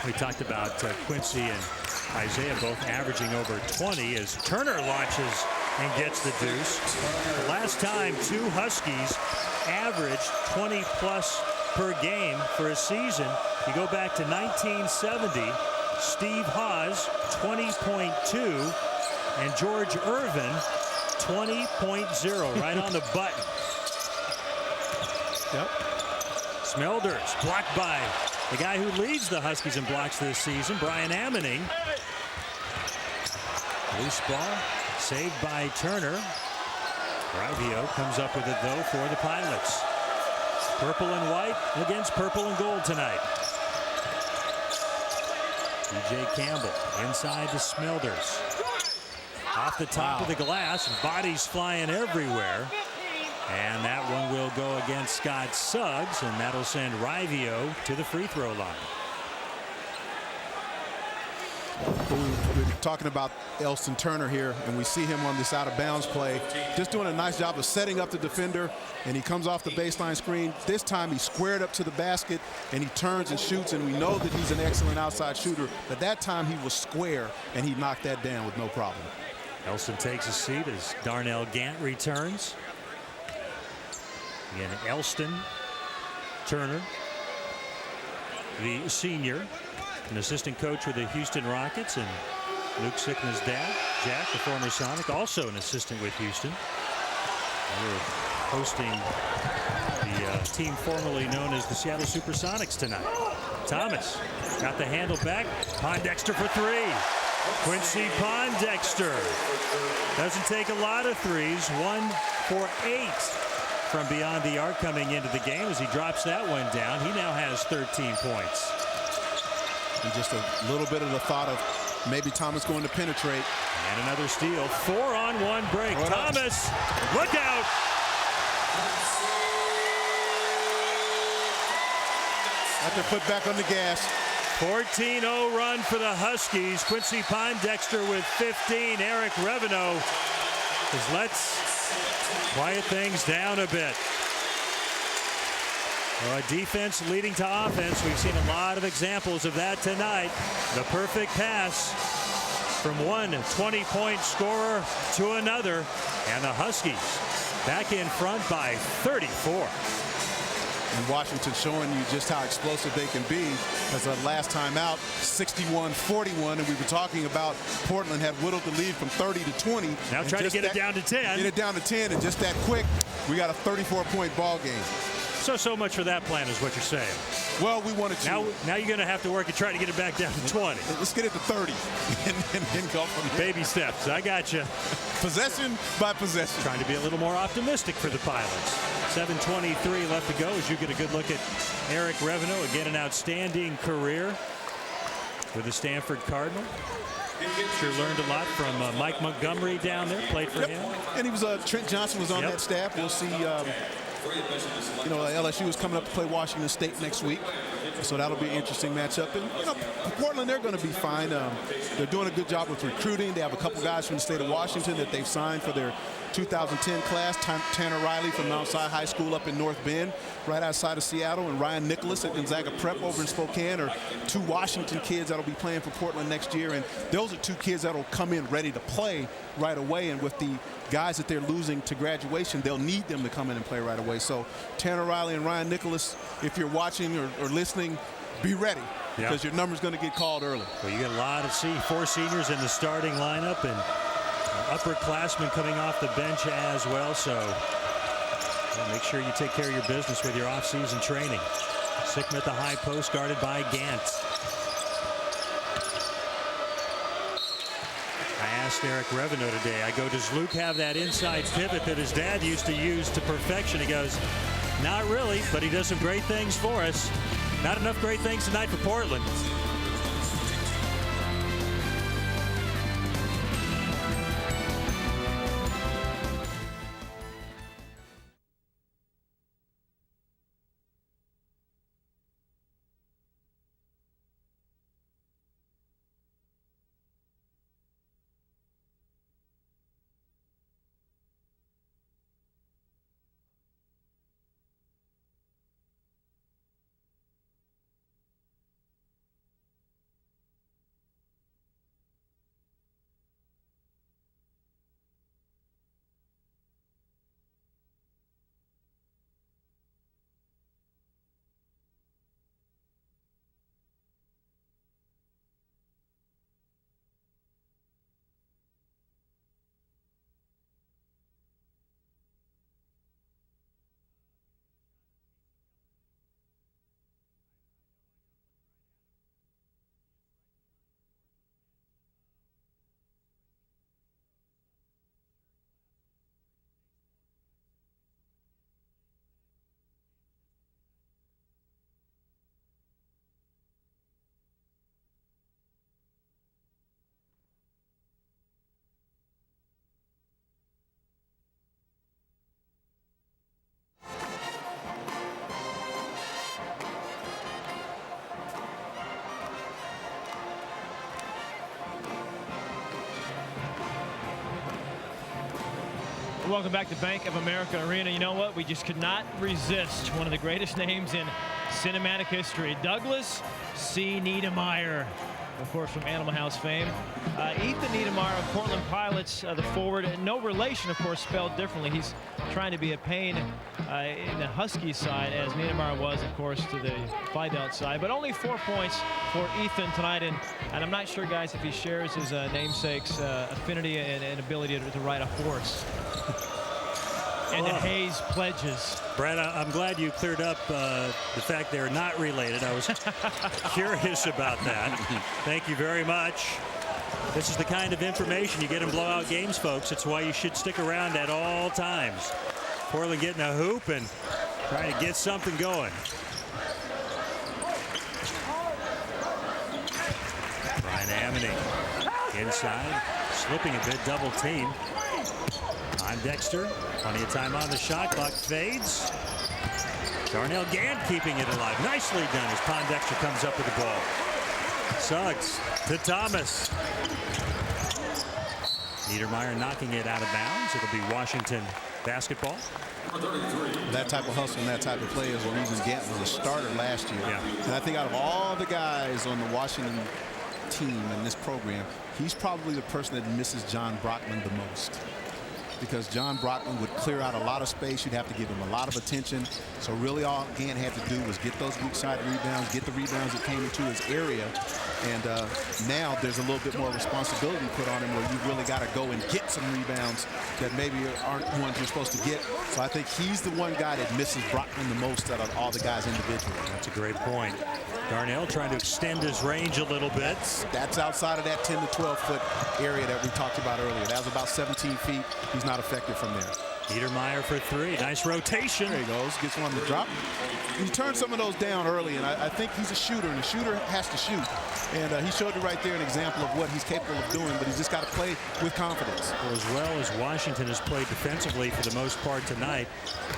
We talked about Quincy and Isaiah both averaging over 20 as Turner launches and gets the deuce. The last time 2 Huskies averaged 20+ per game for a season, you go back to 1970. Steve Haas 20.2 and George Irvin 20.0 right on the button. Yep. Smelders blocked by the guy who leads the Huskies in blocks this season, Bryan Ammoning. Loose ball saved by Turner. Rivio comes up with it though for the Pilots. Purple and white against purple and gold tonight. DJ Campbell inside to Smelders. Off the top of the glass, bodies flying everywhere. And that one will go against Scott Suggs, and that'll send Rivio to the free throw line. We're talking about Elston Turner here, and we see him on this out-of-bounds play, just doing a nice job of setting up the defender, and he comes off the baseline screen. This time he squared up to the basket, and he turns and shoots, and we know that he's an excellent outside shooter, but that time he was square, and he knocked that down with no problem. Elston takes a seat as Darnell Gant returns. Again, Elston Turner, the senior, an assistant coach with the Houston Rockets, and Luke Sigma's dad, Jack, the former Sonic, also an assistant with Houston. We're hosting the team formerly known as the Seattle Supersonics tonight. Thomas got the handle back. Pondexter for 3. Quincy Pondexter doesn't take a lot of threes. 1 for 8 from beyond the arc coming into the game. As he drops that one down, he now has 13 points. And just a little bit of the thought of maybe Thomas going to penetrate. And another steal. 4-on-1 break. Thomas, look out. Have to put back on the gas. 14-0 run for the Huskies. Quincy Pondexter with 15. Eric Reveneau is let's quiet things down a bit. Well, defense leading to offense. We've seen a lot of examples of that tonight. The perfect pass from one 20-point scorer to another. And the Huskies back in front by 34. And Washington showing you just how explosive they can be. As the last time out, 61-41, and we were talking about Portland had whittled the lead from 30 to 20. Now trying to get it down to 10. Get it down to 10, and just that quick, we got a 34-point ball game. So much for that plan is what you're saying. Well, we wanted to. Now you're going to have to work and try to get it back down to 20. Let's get it to 30 and go from there. Baby steps. I got you. Possession by possession. Trying to be a little more optimistic for the Pilots. 7:23 left to go as you get a good look at Eric Reveneau. Again, an outstanding career with the Stanford Cardinal. Sure learned a lot from Mike Montgomery down there. Played for him. And he was Trent Johnson was on that staff. We'll see. LSU is coming up to play Washington State next week. So that'll be an interesting matchup. And, you know, Portland, they're going to be fine. They're doing a good job with recruiting. They have a couple guys from the state of Washington that they've signed for their 2010 class. Tanner Riley from Mount Si High School up in North Bend, right outside of Seattle, and Ryan Nicholas at Gonzaga Prep over in Spokane are two Washington kids that'll be playing for Portland next year. And those are two kids that'll come in ready to play right away. And with the guys that they're losing to graduation, they'll need them to come in and play right away. So Tanner Riley and Ryan Nicholas, if you're watching or listening, be ready, because your number's going to get called early. Well, you get a lot of four seniors in the starting lineup and upperclassmen coming off the bench as well. So make sure you take care of your business with your off-season training. Sickman at the high post, guarded by Gant. I asked Eric Revenue today, I go, does Luke have that inside pivot that his dad used to use to perfection? He goes, not really, but he does some great things for us. Not enough great things tonight for Portland. Welcome back to Bank of America Arena. You know what? We just could not resist one of the greatest names in cinematic history, Douglas C. Niedermeyer, of course, from Animal House fame. Ethan Niedermeyer of Portland Pilots, the forward. No relation, of course, spelled differently. He's trying to be a pain in the Husky side, as Niedermeyer was, of course, to the Phi Belt side. But only 4 points for Ethan tonight. And I'm not sure, guys, if he shares his namesake's affinity and ability to ride a horse. And the Hayes pledges. Brad, I'm glad you cleared up the fact they're not related. I was curious about that. Thank you very much. This is the kind of information you get in blowout games, folks. It's why you should stick around at all times. Portland getting a hoop and trying to get something going. Brian Amity inside, slipping a bit, double team. I'm Dexter. Plenty of time on the shot clock. Fades. Darnell Gant keeping it alive. Nicely done as Pondexter comes up with the ball. Suggs to Thomas. Niedermeyer knocking it out of bounds. It'll be Washington basketball. That type of hustle and that type of play is the reason Gant was a starter last year. Yeah. And I think out of all the guys on the Washington team in this program, he's probably the person that misses John Brockman the most. Because John Brockman would clear out a lot of space. You'd have to give him a lot of attention. So really all Gant had to do was get those weak side rebounds, get the rebounds that came into his area. And now there's a little bit more responsibility put on him where you really got to go and get some rebounds that maybe aren't ones you're supposed to get. So I think he's the one guy that misses Brockman the most out of all the guys individually. That's a great point. Darnell trying to extend his range a little bit. That's outside of that 10 to 12 foot area that we talked about earlier. That was about 17 feet. He's not effective from there. Niedermeyer for three. Nice rotation. There he goes. Gets one to drop. He turned some of those down early, and I think he's a shooter, and the shooter has to shoot. And he showed you right there an example of what he's capable of doing, but he's just got to play with confidence. Well, as Washington has played defensively for the most part tonight,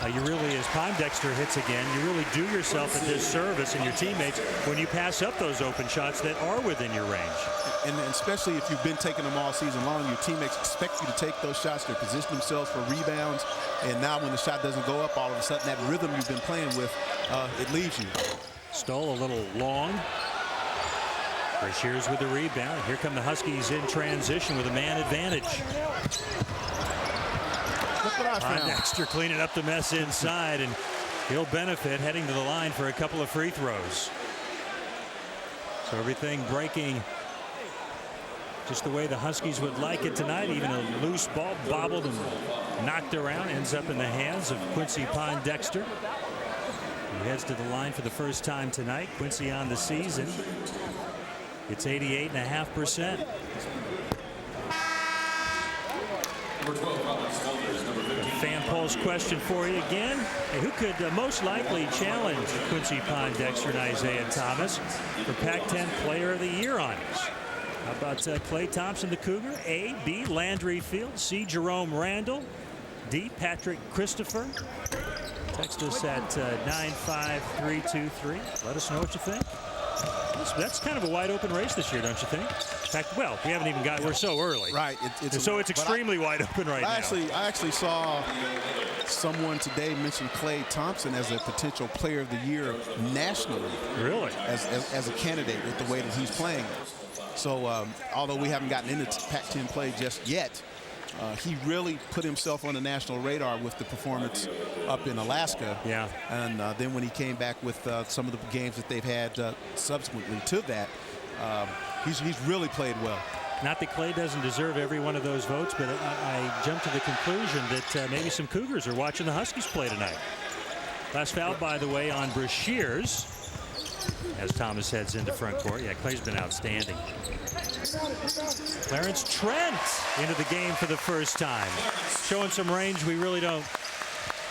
you really, as Pondexter hits again, you really do yourself a disservice and your teammates when you pass up those open shots that are within your range. And especially if you've been taking them all season long, your teammates expect you to take those shots. They position themselves for rebounds. And now when the shot doesn't go up, all of a sudden that rhythm you've been playing with, it leaves you. Stoll a little long. Brashears with the rebound. Here come the Huskies in transition with a man advantage. Look what I found. Pondexter cleaning up the mess inside, and he'll benefit heading to the line for a couple of free throws. So everything breaking just the way the Huskies would like it tonight. Even a loose ball bobbled and knocked around, ends up in the hands of Quincy Pondexter. He heads to the line for the first time tonight. Quincy on the season. It's 88.5%. Fan polls question for you again. Hey, who could most likely challenge Quincy Pondexter and Isaiah Thomas for Pac-10 Player of the Year honors? How about Klay Thompson, the Cougar? A, B, Landry Fields, C, Jerome Randall, D, Patrick Christopher. Text us at 95323. Let us know what you think. That's kind of a wide open race this year, don't you think? In fact, well, we haven't even got, we're so early. Right. So it's extremely wide open right now. I actually saw someone today mention Klay Thompson as a potential player of the year nationally. Really? As a candidate with the way that he's playing. So although we haven't gotten into Pac-10 play just yet, he really put himself on the national radar with the performance up in Alaska. Yeah. And then when he came back with some of the games that they've had subsequently to that, he's really played well. Not that Klay doesn't deserve every one of those votes, but I jumped to the conclusion that maybe some Cougars are watching the Huskies play tonight. Last foul, by the way, on Brashears as Thomas heads into front court. Yeah, Clay's been outstanding. Clarence Trent into the game for the first time, showing some range we really don't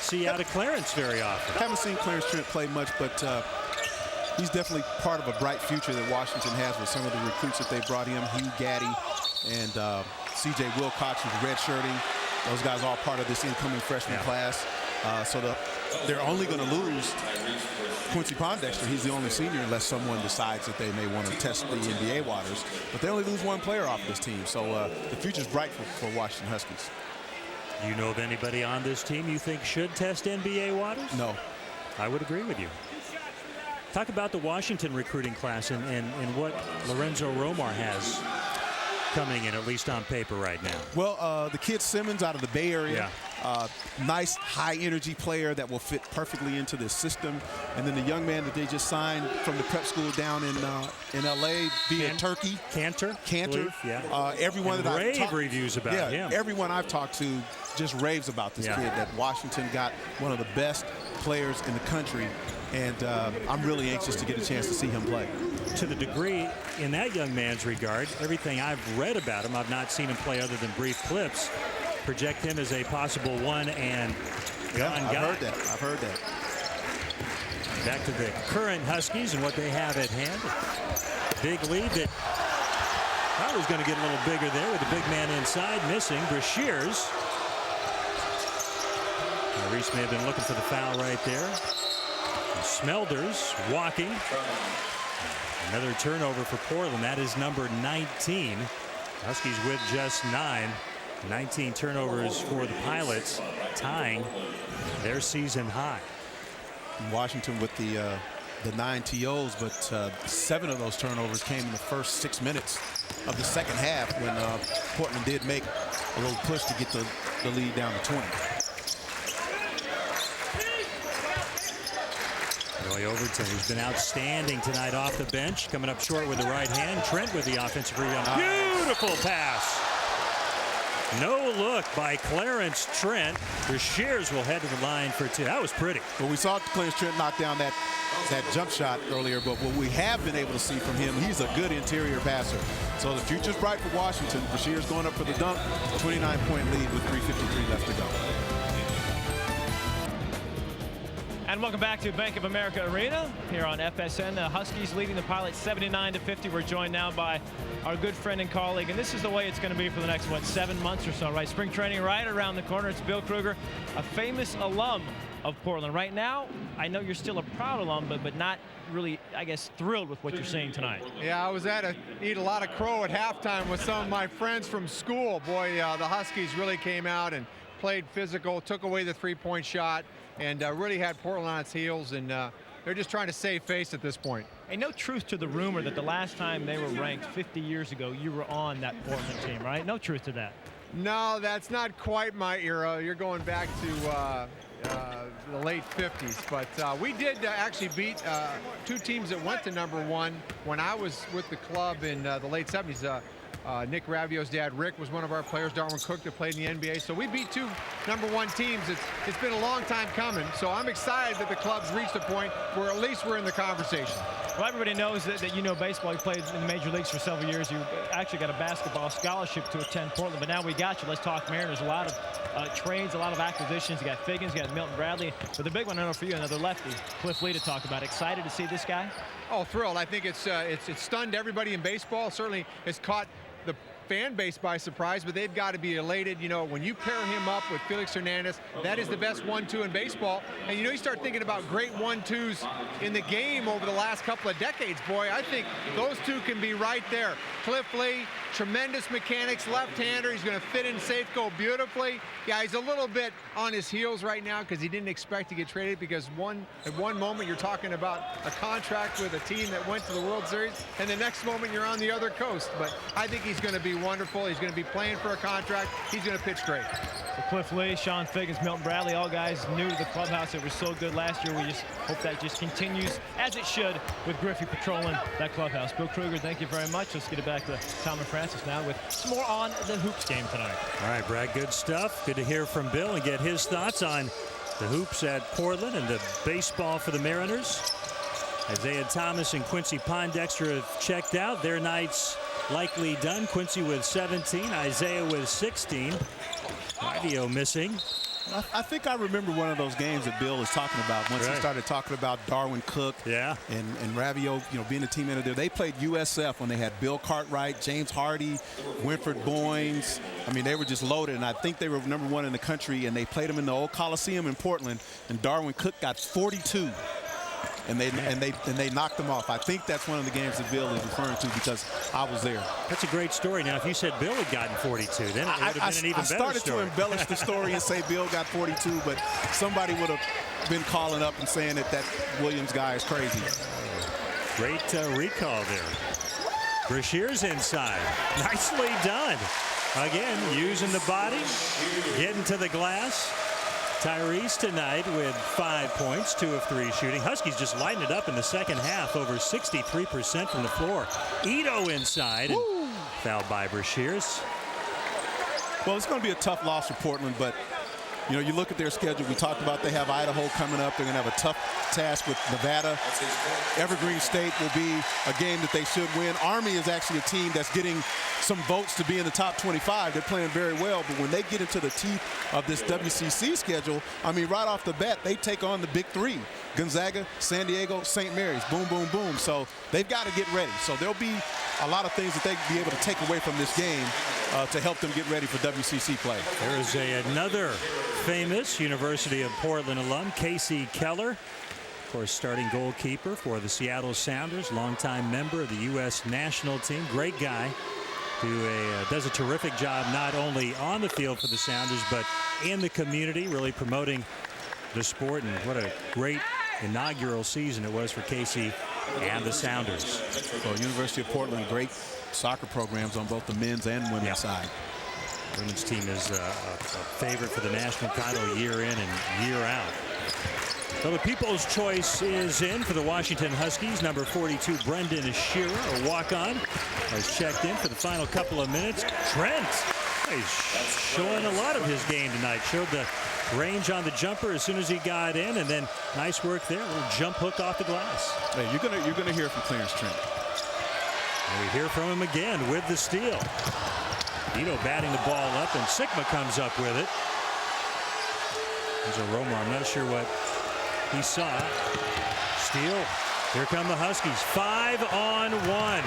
see out of Clarence very often. Haven't seen Clarence Trent play much, but he's definitely part of a bright future that Washington has with some of the recruits that they brought him. Hugh Gaddy and C.J. Wilcox, who's redshirting. Those guys are all part of this incoming freshman class. So they're only going to lose Quincy Pondexter. He's the only senior unless someone decides that they may want to test the NBA waters. But they only lose one player off this team. So the future's bright for Washington Huskies. Do you know of anybody on this team you think should test NBA waters? No. I would agree with you. Talk about the Washington recruiting class and what Lorenzo Romar has coming in, at least on paper right now. Well, the kid Simmons out of the Bay Area. Nice high-energy player that will fit perfectly into this system. And then the young man that they just signed from the prep school down in L.A. via Turkey. Cantor. Everyone that I've talked reviews about him. Everyone I've talked to just raves about this kid, that Washington got one of the best players in the country. And I'm really anxious to get a chance to see him play. To the degree, in that young man's regard, everything I've read about him, I've not seen him play other than brief clips, project him as a possible one and done guy. I've heard that. Back to the current Huskies and what they have at hand. Big lead that I was going to get a little bigger there with the big man inside, missing. Brashears. Reese may have been looking for the foul right there. Smelders walking. Another turnover for Portland. That is number 19. Huskies with just 9. 19 turnovers for the Pilots, tying their season high. Washington with the 9 TOs, but 7 of those turnovers came in the first 6 minutes of the second half when Portland did make a little push to get the lead down to 20. Roy Overton, who's been outstanding tonight off the bench, coming up short with the right hand. Trent with the offensive rebound. Beautiful pass. No look by Clarence Trent. Brashears will head to the line for 2. That was pretty. Well, we saw Clarence Trent knock down that jump shot earlier, but what we have been able to see from him, he's a good interior passer. So the future's bright for Washington. Brashears going up for the dunk. 29-point lead with 3:53 left to go. And welcome back to Bank of America Arena here on FSN. The Huskies leading the Pilots 79-50. We're joined now by our good friend and colleague, and this is the way it's going to be for the next, 7 months or so, right? Spring training right around the corner. It's Bill Kruger, a famous alum of Portland. Right now, I know you're still a proud alum, but not really, I guess, thrilled with what you're seeing tonight. Yeah, I was eat a lot of crow at halftime with some of my friends from school. Boy, the Huskies really came out and played physical, took away the three-point shot, and really had Portland on its heels, and they're just trying to save face at this point. And no truth to the rumor that the last time they were ranked 50 years ago, you were on that Portland team, right? No truth to that. No, that's not quite my era. You're going back to the late 50s, but we did actually beat two teams that went to #1 when I was with the club in the late 70s. Nick Ravio's dad, Rick, was one of our players. Darwin Cook that played in the NBA. So we beat two #1 teams. It's been a long time coming. So I'm excited that the club's reached a point where at least we're in the conversation. Well, everybody knows that you know baseball. You played in the major leagues for several years. You actually got a basketball scholarship to attend Portland. But now we got you. Let's talk Mariners. A lot of trades, a lot of acquisitions. You got Figgins, you got Milton Bradley. But the big one I know for you, another lefty, Cliff Lee, to talk about. Excited to see this guy? Oh, thrilled. I think it's stunned everybody in baseball. Certainly it's caught the fan base by surprise, but they've got to be elated. You know, when you pair him up with Felix Hernandez, that is the best 1-2 in baseball. And you know, you start thinking about great 1-2s in the game over the last couple of decades. Boy, I think those two can be right there. Cliff Lee, tremendous mechanics, left-hander. He's going to fit in Safeco beautifully. Yeah, he's a little bit on his heels right now because he didn't expect to get traded, because at one moment you're talking about a contract with a team that went to the World Series, and the next moment you're on the other coast. But I think he's going to be wonderful. He's going to be playing for a contract. He's going to pitch great. So Cliff Lee, Sean Figgins, Milton Bradley, all guys new to the clubhouse that were so good last year. We just hope that just continues as it should with Griffey patrolling that clubhouse. Bill Kruger, thank you very much. Let's get it back to Tom and Francis now with some more on the Hoops game tonight. All right, Brad, good stuff. Good to hear from Bill and get his thoughts on the Hoops at Portland and the baseball for the Mariners. Isaiah Thomas and Quincy Pondexter have checked out. Their nights likely done. Quincy with 17, Isaiah with 16. Ravio missing. I think I remember one of those games that Bill is talking about once he started talking about Darwin Cook and Ravio, you know, being a team manager. They played USF when they had Bill Cartwright, James Hardy, Winfred Boynes. I mean, they were just loaded, and I think they were #1 in the country, and they played them in the old Coliseum in Portland, and Darwin Cook got 42. And they knocked them off. I think that's one of the games that Bill is referring to, because I was there. That's a great story. Now, if you said Bill had gotten 42, then it would have been an even better story. I started to embellish the story and say Bill got 42, but somebody would have been calling up and saying that Williams guy is crazy. Great recall there. Brashear's inside. Nicely done. Again, using the body, getting to the glass. Tyrese tonight with 5 points, 2 of 3 shooting. Huskies just lighting it up in the second half, over 63% from the floor. Ito inside, and fouled by Brashears. Well, it's going to be a tough loss for Portland, but you know, you look at their schedule. We talked about they have Idaho coming up. They're going to have a tough task with Nevada. Evergreen State will be a game that they should win. Army is actually a team that's getting some votes to be in the top 25. They're playing very well, but when they get into the teeth of this WCC schedule, I mean, right off the bat, they take on the big three: Gonzaga, San Diego, St. Mary's. Boom, boom, boom. So they've got to get ready. So there'll be a lot of things that they'll be able to take away from this game to help them get ready for WCC play. There is another famous University of Portland alum, Casey Keller. Of course, starting goalkeeper for the Seattle Sounders, longtime member of the U.S. national team. Great guy who does a terrific job not only on the field for the Sounders, but in the community, really promoting the sport. And what a great inaugural season it was for Casey and the Sounders. Well, University of Portland, great soccer programs on both the men's and women's side. Women's team is a favorite for the national title year in and year out. So the People's Choice is in for the Washington Huskies. Number 42, Brendan Shearer, a walk-on, has checked in for the final couple of minutes. Trent, he's showing a lot of his game tonight. Showed the range on the jumper as soon as he got in, and then nice work there. A little jump hook off the glass. Hey, you're gonna hear from Clarence Trent. And we hear from him again with the steal. Ito batting the ball up, and Sigma comes up with it. There's a Romo. I'm not sure what he saw. Steal. Here come the Huskies. 5-on-1.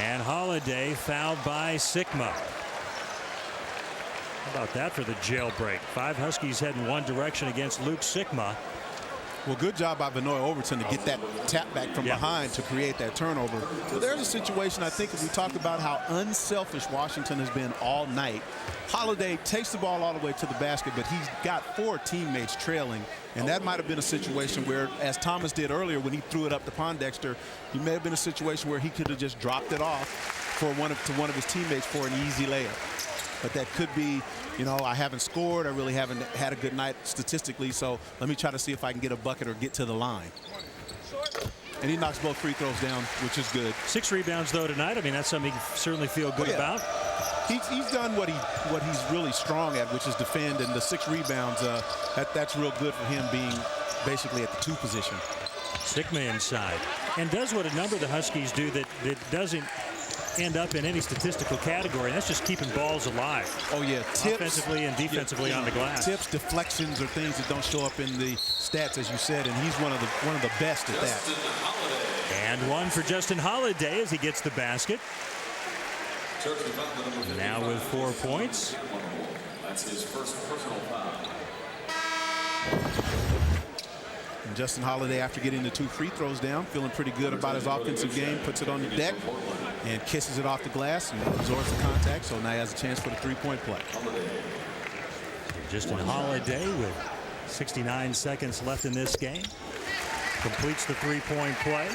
And Holiday fouled by Sikma. How about that for the jailbreak? 5 Huskies heading one direction against Luke Sikma. Well, good job by Vinoy Overton to get that tap back from behind to create that turnover. So there's a situation, I think, if we talked about how unselfish Washington has been all night. Holiday takes the ball all the way to the basket, but he's got 4 teammates trailing. And that might have been a situation where, as Thomas did earlier when he threw it up to Pondexter, he may have been a situation where he could have just dropped it off for one of his teammates for an easy layup. But that could be, you know, I haven't scored. I really haven't had a good night statistically, so let me try to see if I can get a bucket or get to the line. And he knocks both free throws down, which is good. 6 rebounds, though, tonight. I mean, that's something you certainly feel good about. He's done what he's really strong at, which is defend, and the 6 rebounds, that's real good for him being basically at the 2 position. Sikma inside. And does what a number of the Huskies do that doesn't end up in any statistical category. That's just keeping balls alive. Oh, yeah. Tips, offensively and defensively on the glass. Tips, deflections, or things that don't show up in the stats, as you said, and he's one of the best at that. And one for Justin Holiday as he gets the basket. Now with 4 points. That's his first personal foul. And Justin Holiday, after getting the 2 free throws down, feeling pretty good about his offensive game, puts it on the deck and kisses it off the glass and absorbs the contact, so now he has a chance for the 3-point play. Justin Holiday with 69 seconds left in this game completes the 3-point play.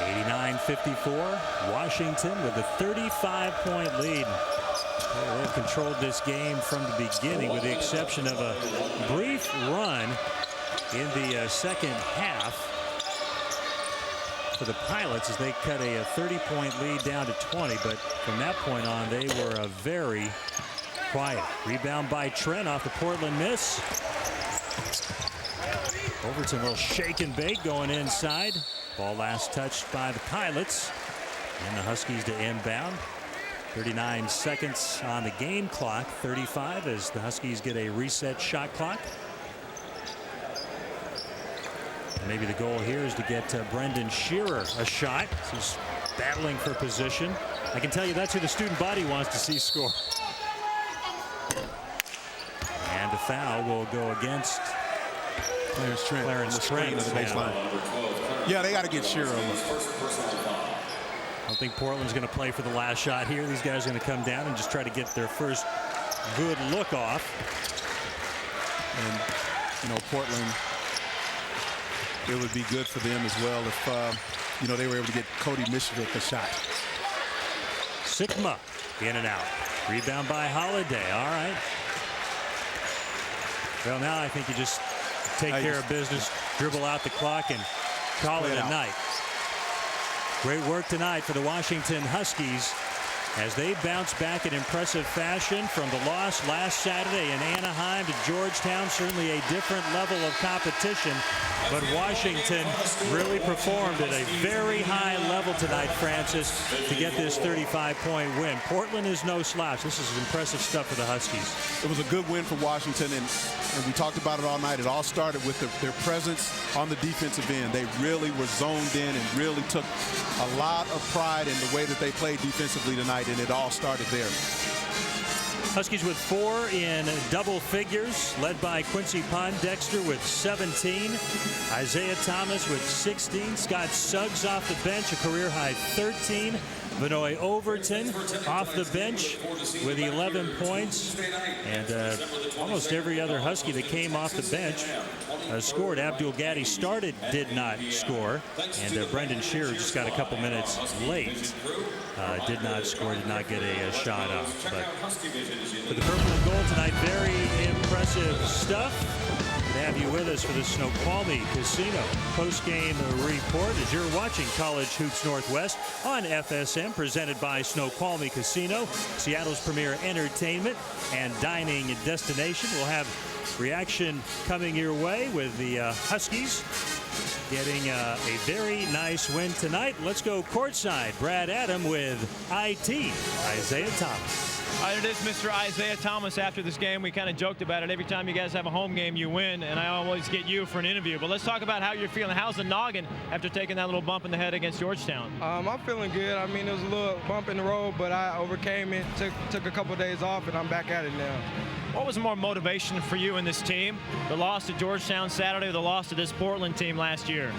89-54, Washington with a 35-point lead. They've controlled this game from the beginning, with the exception of a brief run in the second half for the Pilots as they cut a 30-point lead down to 20. But from that point on, they were very quiet. Rebound by Trent off the Portland miss. Overton, a little shake and bake going inside. Ball last touched by the Pilots, and the Huskies to inbound. 39 seconds on the game clock, 35 as the Huskies get a reset shot clock. Maybe the goal here is to get Brendan Shearer a shot. He's battling for position. I can tell you that's who the student body wants to see score. And the foul will go against Clarence Trent. Clarence Trent of the baseline. Yeah, they got to get Shearer a look. I don't think Portland's going to play for the last shot here. These guys are going to come down and just try to get their first good look off. And, you know, Portland, it would be good for them as well if, you know, they were able to get Cody Mishvik a shot. Sikma in and out. Rebound by Holiday. All right. Well, now I think you just take care of business, dribble out the clock, and call it a night. Great work tonight for the Washington Huskies as they bounce back in impressive fashion from the loss last Saturday in Anaheim to Georgetown. Certainly a different level of competition, but Washington really performed at a very high level tonight, Francis, to get this 35-point win. Portland is no slouch. This is impressive stuff for the Huskies. It was a good win for Washington, and we talked about it all night. It all started with their presence on the defensive end. They really were zoned in and really took a lot of pride in the way that they played defensively tonight, and it all started there. Huskies with 4 in double figures, led by Quincy Pondexter with 17. Isaiah Thomas with 16. Scott Suggs off the bench, a career-high 13. Vinoy Overton off the bench with 11 points. And almost every other Husky that came off the bench scored. Abdul Gaddy started, did not score. And Brendan Shearer just got a couple minutes late. Did not score, did not get a shot off. But for the purple and gold tonight, very impressive stuff. Good to have you with us for the Snoqualmie Casino post-game report as you're watching College Hoops Northwest on FSM, presented by Snoqualmie Casino, Seattle's premier entertainment and dining destination. We'll have reaction coming your way with the Huskies getting a very nice win tonight. Let's go courtside. Brad Adam with IT, Isaiah Thomas. All right, it is Mr. Isaiah Thomas. After this game, we kind of joked about it. Every time you guys have a home game, you win, and I always get you for an interview. But let's talk about how you're feeling. How's the noggin after taking that little bump in the head against Georgetown? I'm feeling good. I mean, it was a little bump in the road, but I overcame it, took a couple days off, and I'm back at it now. What was more motivation for you and this team? The loss to Georgetown Saturday or the loss to this Portland team last year?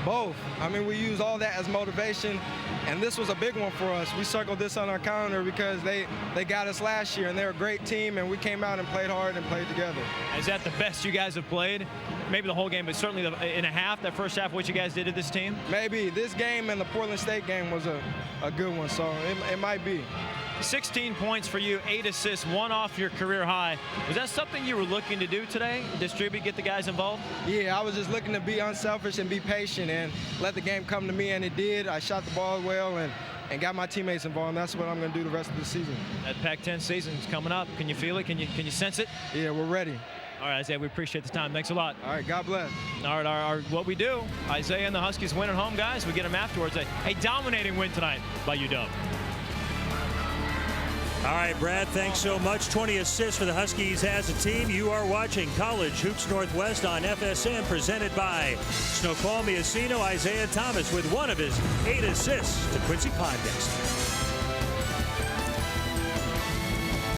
Both. I mean, we use all that as motivation, and this was a big one for us. We circled this on our calendar because they got us last year, and they're a great team, and we came out and played hard and played together. Is that the best you guys have played? Maybe the whole game, but certainly in a half, that first half, what you guys did to this team? Maybe. This game and the Portland State game was a good one, so it might be. 16 points for you, 8 assists, 1 off your career high. Was that something you were looking to do today? Distribute, get the guys involved? Yeah, I was just looking to be unselfish and be patient and let the game come to me, and it did. I shot the ball well and got my teammates involved, and that's what I'm going to do the rest of the season. That Pac-10 season is coming up. Can you feel it? Can you sense it? Yeah, we're ready. All right, Isaiah, we appreciate the time. Thanks a lot. All right, God bless. All right, what we do, Isaiah and the Huskies win at home, guys. We get them afterwards. A dominating win tonight by UW. All right, Brad, thanks so much. 20 assists for the Huskies as a team. You are watching College Hoops Northwest on FSN, presented by Snoqualmie Asino. Isaiah Thomas with one of his 8 assists to Quincy Podesta.